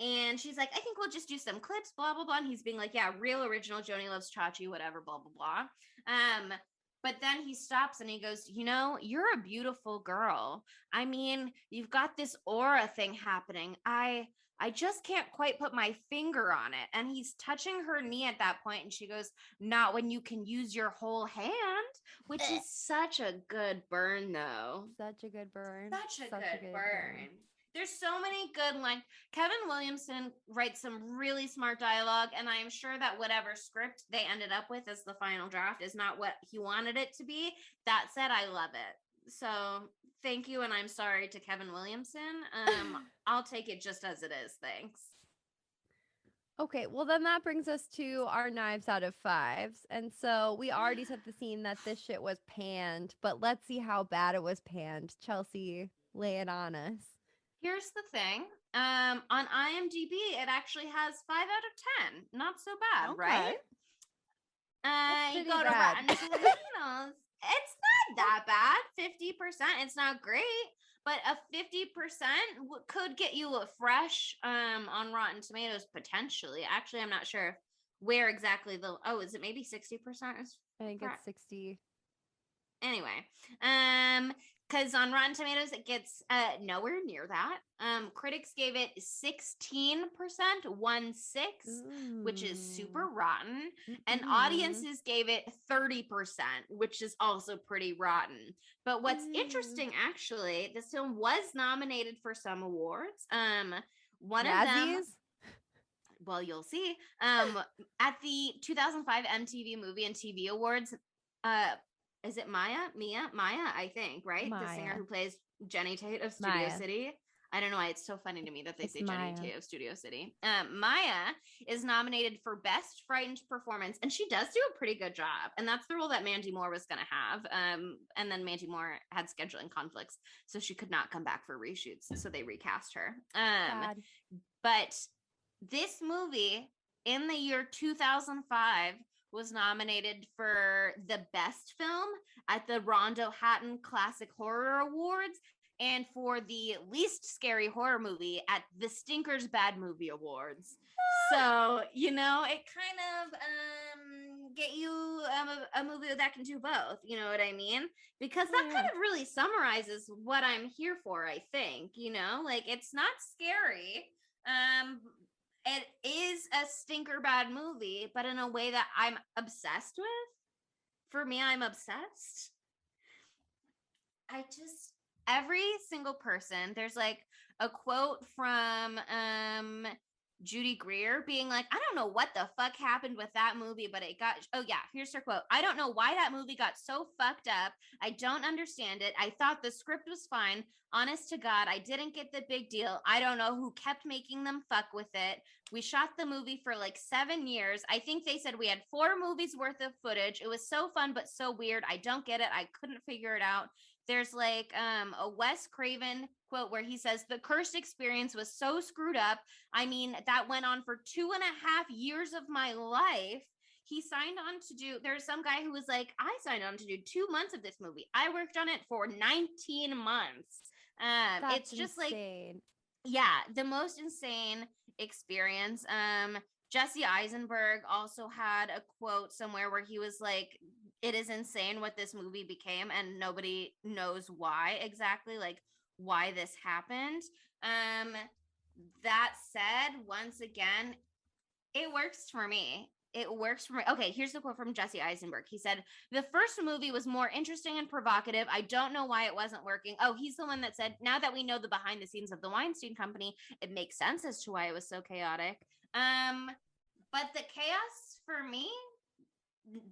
And she's like, I think we'll just do some clips, blah blah blah. And he's being like, yeah, real original Joni Loves Chachi, whatever, blah blah blah. But then he stops and he goes, you know, you're a beautiful girl. I mean, you've got this aura thing happening. I just can't quite put my finger on it. And he's touching her knee at that point, and she goes, not when you can use your whole hand, which is such a good burn, though. Such a good burn. Such a good burn. There's so many good lines. Kevin Williamson writes some really smart dialogue, and I am sure that whatever script they ended up with as the final draft is not what he wanted it to be. That said, I love it. So thank you, and I'm sorry to Kevin Williamson. I'll take it just as it is. Thanks. Okay, well then that brings us to our knives out of fives. And so we already set the scene that this shit was panned, but let's see how bad it was panned. Chelsea, lay it on us. Here's the thing. On IMDb, it actually has 5 out of 10. Not so bad, right? You go to Rotten Tomatoes. It's not that bad. 50%. It's not great, but a 50% could get you a fresh on Rotten Tomatoes potentially. Actually, I'm not sure where exactly is it maybe 60% is I think it's 60. Anyway, because on Rotten Tomatoes it gets nowhere near that. Critics gave it 16%, 1/6, which is super rotten, and audiences gave it 30%, which is also pretty rotten. But what's interesting, actually, this film was nominated for some awards. One of them. Well, you'll see. At the 2005 MTV Movie and TV Awards, is it Maya, I think, right? Maya. The singer who plays Jenny Tate of Studio City. I don't know why it's so funny to me that they say Jenny Tate of Studio City. Maya is nominated for Best Frightened Performance, and she does do a pretty good job. And that's the role that Mandy Moore was going to have. And then Mandy Moore had scheduling conflicts, so she could not come back for reshoots. So they recast her. But this movie in the year 2005 was nominated for the best film at the Rondo Hatton Classic Horror Awards and for the least scary horror movie at the Stinkers Bad Movie Awards. So, it kind of get you a movie that can do both. You know what I mean? Because that kind of really summarizes what I'm here for, I think. It's not scary. It is a stinker bad movie, but in a way that I'm obsessed with. For me, I'm obsessed. Every single person, there's like a quote from Judy Greer being like, I don't know what the fuck happened with that movie, but here's her quote. I don't know why that movie got so fucked up. I don't understand it. I thought the script was fine. Honest to God, I didn't get the big deal. I don't know who kept making them fuck with it. We shot the movie for like 7 years. I think they said we had 4 movies worth of footage. It was so fun, but so weird. I don't get it. I couldn't figure it out. There's like a Wes Craven quote where he says, the cursed experience was so screwed up. I mean, that went on for 2.5 years of my life. He signed on to do, there's some guy who was like, I signed on to do 2 months of this movie. I worked on it for 19 months. It's just insane. The most insane experience. Jesse Eisenberg also had a quote somewhere where he was like, it is insane what this movie became, and nobody knows why exactly, like why this happened. That said, once again, it works for me. It works for me. Okay, here's the quote from Jesse Eisenberg. He said, the first movie was more interesting and provocative. I don't know why it wasn't working. Oh, he's the one that said, now that we know the behind the scenes of the Weinstein Company, it makes sense as to why it was so chaotic. But the chaos for me,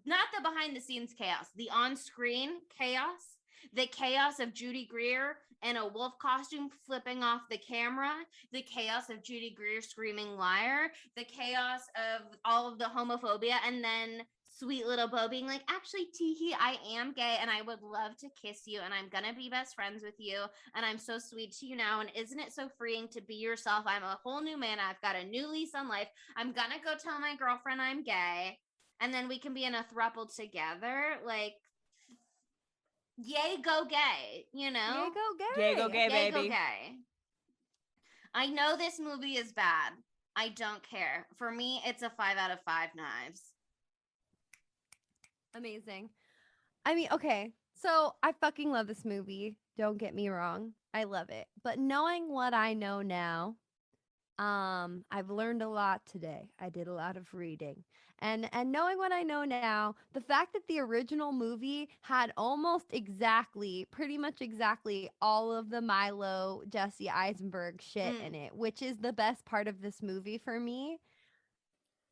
not the behind the scenes chaos, the on-screen chaos, the chaos of Judy Greer in a wolf costume flipping off the camera, the chaos of Judy Greer screaming liar, the chaos of all of the homophobia, and then sweet little Bo being like, actually, teehee, I am gay and I would love to kiss you and I'm gonna be best friends with you and I'm so sweet to you now, and isn't it so freeing to be yourself? I'm a whole new man. I've got a new lease on life. I'm gonna go tell my girlfriend I'm gay and then we can be in a throuple together. Like, yay, go gay, Yay, go gay. Yay, go gay, Yay, baby. go gay. I know this movie is bad. I don't care. For me, it's a 5 out of 5 knives. Amazing. I mean, okay, so I fucking love this movie. Don't get me wrong. I love it. But knowing what I know now, I've learned a lot today. I did a lot of reading. And knowing what I know now, the fact that the original movie had pretty much exactly all of the Milo Jesse Eisenberg shit in it, which is the best part of this movie for me.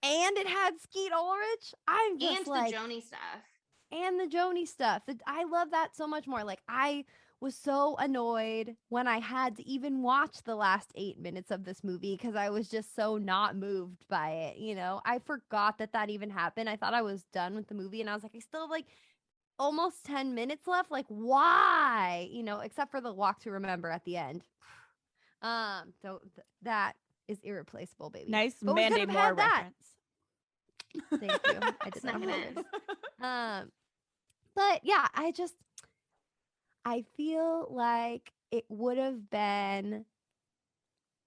And it had Skeet Ulrich. I'm just and like, the Joni stuff. And the Joni stuff. I love that so much more. Like, I was so annoyed when I had to even watch the last 8 minutes of this movie because I was just so not moved by it. I forgot that even happened. I thought I was done with the movie and I was like, I still have like almost 10 minutes left. Like, why? Except for the walk to remember at the end. So that is irreplaceable, baby. Nice but Mandy Moore reference. Thank you. I did that on purpose. But yeah, I feel like it would have been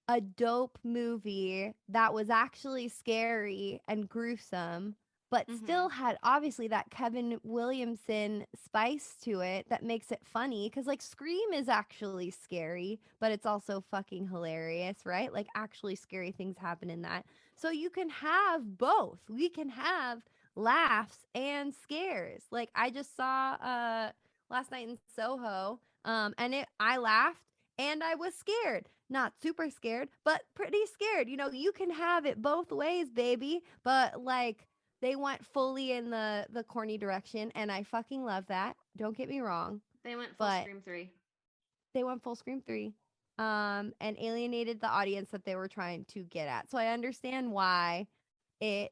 a dope movie that was actually scary and gruesome, but still had obviously that Kevin Williamson spice to it that makes it funny. Because like Scream is actually scary, but it's also fucking hilarious, right? Like actually scary things happen in that. So you can have both. We can have laughs and scares. Like I just saw last night in Soho, and I laughed and I was scared. Not super scared, but pretty scared. You know, you can have it both ways, baby. But like they went fully in the corny direction, and I fucking love that. Don't get me wrong. They went full Scream 3. They went full Scream 3. And alienated the audience that they were trying to get at. So I understand why it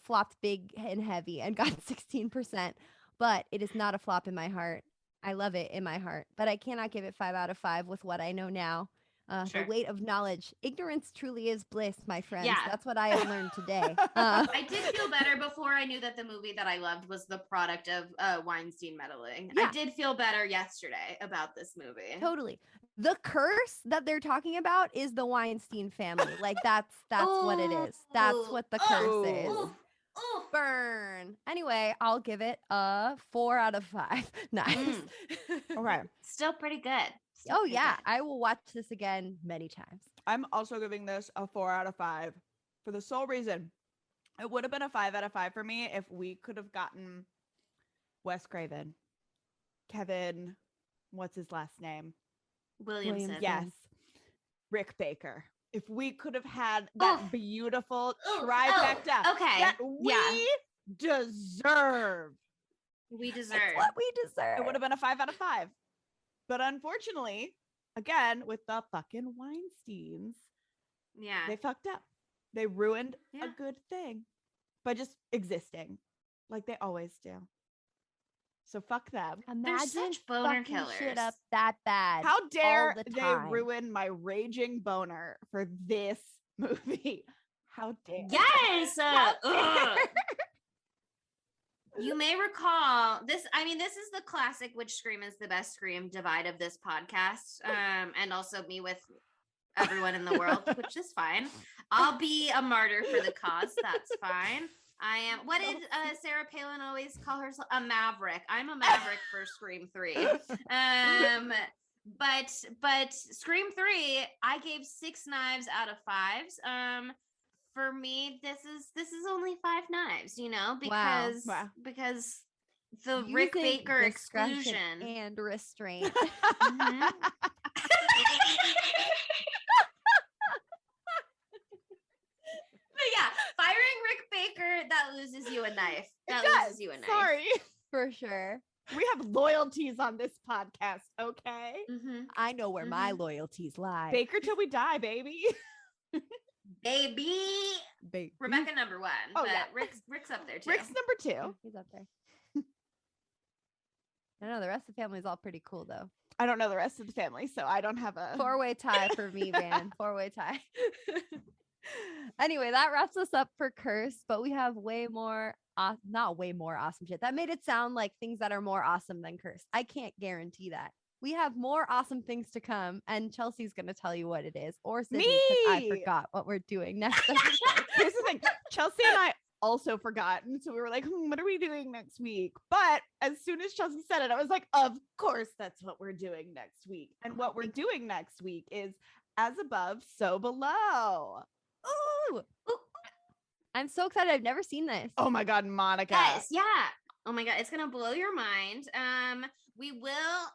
flopped big and heavy and got 16%, but it is not a flop in my heart. I love it in my heart, but I cannot give it 5 out of 5 with what I know now. The weight of knowledge. Ignorance truly is bliss, my friends. Yeah. That's what I have learned today. I did feel better before I knew that the movie that I loved was the product of Weinstein meddling. Yeah. I did feel better yesterday about this movie. Totally. The curse that they're talking about is the Weinstein family. Like that's what it is. That's what the curse is. Burn. Anyway, I'll give it a 4 out of 5. Nice. Okay. Still pretty good. Yeah. I will watch this again many times. I'm also giving this a 4 out of 5 for the sole reason it would have been a 5 out of 5 for me if we could have gotten Wes Craven, Kevin, what's his last name? Williamson. Yes. Rick Baker. If we could have had that beautiful trifecta that we deserve. We deserve. It's what we deserve. It would have been a 5 out of 5. But unfortunately, again, with the fucking Weinsteins, they fucked up. They ruined a good thing by just existing like they always do. So fuck them. Imagine such boner killers. Shit up that bad. How dare they ruin my raging boner for this movie? How dare? Yes. You may recall this. I mean, this is the classic which Scream is the best Scream divide of this podcast. And also me with everyone in the world, which is fine. I'll be a martyr for the cause. That's fine. I am. What did Sarah Palin always call herself? A maverick. I'm a maverick for Scream 3. But Scream 3, I gave 6 knives out of 5s. For me, this is only 5 knives, you know, because the Using Rick Baker discretion exclusion and restraint. But yeah, firing Rick Baker, that loses you a knife. Loses you a knife. Sorry. For sure. We have loyalties on this podcast, okay? I know where my loyalties lie. Baker till we die, baby. Baby. Rebecca number 1. Oh, but yeah. Rick's up there too. Rick's number 2. He's up there. I know the rest of the family is all pretty cool though. I don't know the rest of the family, so I don't have a 4-way tie for me, man. 4-way tie. Anyway, that wraps us up for Curse, but we have way more, not way more awesome shit. That made it sound like things that are more awesome than Curse. I can't guarantee that. We have more awesome things to come, and Chelsea's going to tell you what it is. Or Sydney, because I forgot what we're doing next episode. Here's the thing. Chelsea and I also forgot. And so we were like, what are we doing next week? But as soon as Chelsea said it, I was like, of course, that's what we're doing next week. And what we're doing next week is As Above, So Below. Ooh. I'm so excited. I've never seen this. Oh my God, Monica. Yes, yeah. Oh my God, it's going to blow your mind. We will,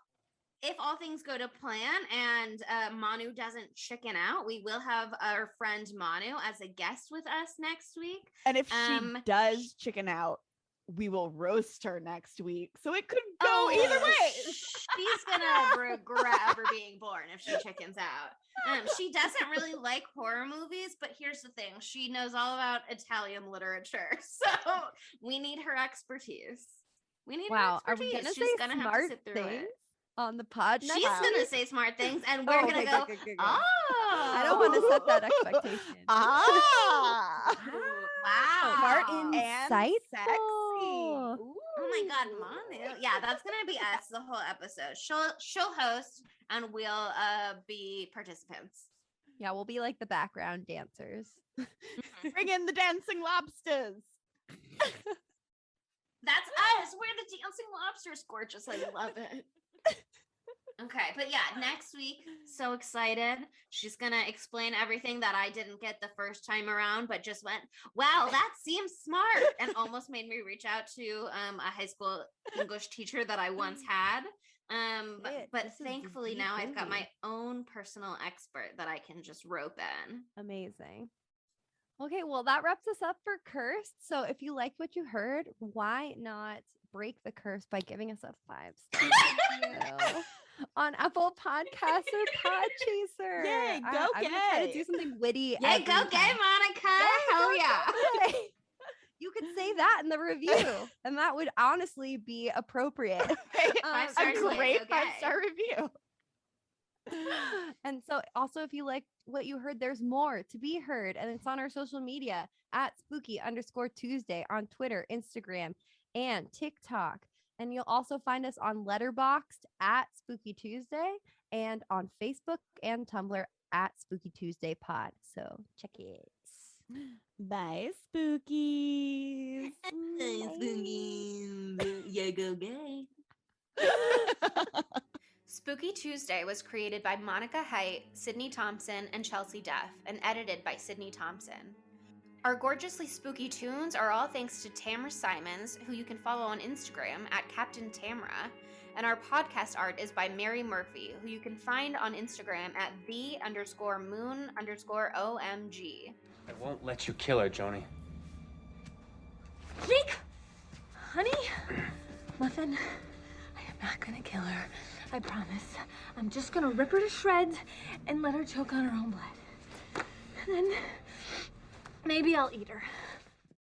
if all things go to plan and Manu doesn't chicken out, we will have our friend Manu as a guest with us next week. And if she does chicken out, we will roast her next week. So it could go either way. She's gonna regret ever being born if she chickens out. She doesn't really like horror movies, but here's the thing. She knows all about Italian literature. So we need her expertise. We need her expertise. Are we gonna She's say gonna have smart to sit through things it. On the pod? She's gonna say smart things, and we're gonna go. Good. Oh, I don't want to set that expectation. Ah, wow, Smart and sexy. Oh my God, Manu. Yeah, that's gonna be us the whole episode. She'll host, and we'll be participants. Yeah, we'll be like the background dancers. Bring in the dancing lobsters. That's us. We're the dancing lobsters. Gorgeous. I love it. Okay, but yeah, next week, so excited. She's gonna explain everything that I didn't get the first time around, but just went, wow, that seems smart, and almost made me reach out to a high school English teacher that I once had. But thankfully now I've got my own personal expert that I can just rope in. Amazing. Okay, well, that wraps us up for Cursed. So if you liked what you heard, why not break the curse by giving us a 5-star review on Apple Podcasts or Podchaser? Yay, go I'm gonna try to do something witty. Yay, go every gay, time. Monica. Hell yeah. Yay. You could say that in the review, and that would honestly be appropriate. Five-star A great okay. 5-star review. And so also if you like what you heard, there's more to be heard, and it's on our social media at spooky_Tuesday on Twitter, Instagram, and TikTok. And you'll also find us on Letterboxd at Spooky Tuesday and on Facebook and Tumblr at Spooky Tuesday Pod. So check it. Bye, spookies. Yeah, go gay. Spooky Tuesday was created by Monica Height, Sydney Thompson, and Chelsea Duff, and edited by Sydney Thompson. Our gorgeously spooky tunes are all thanks to Tamara Simons, who you can follow on Instagram at Captain Tamara, and our podcast art is by Mary Murphy, who you can find on Instagram at the_moon_OMG. I won't let you kill her, Joni. Jake! Honey? Muffin, I am not gonna kill her. I promise. I'm just gonna rip her to shreds and let her choke on her own blood. And then maybe I'll eat her.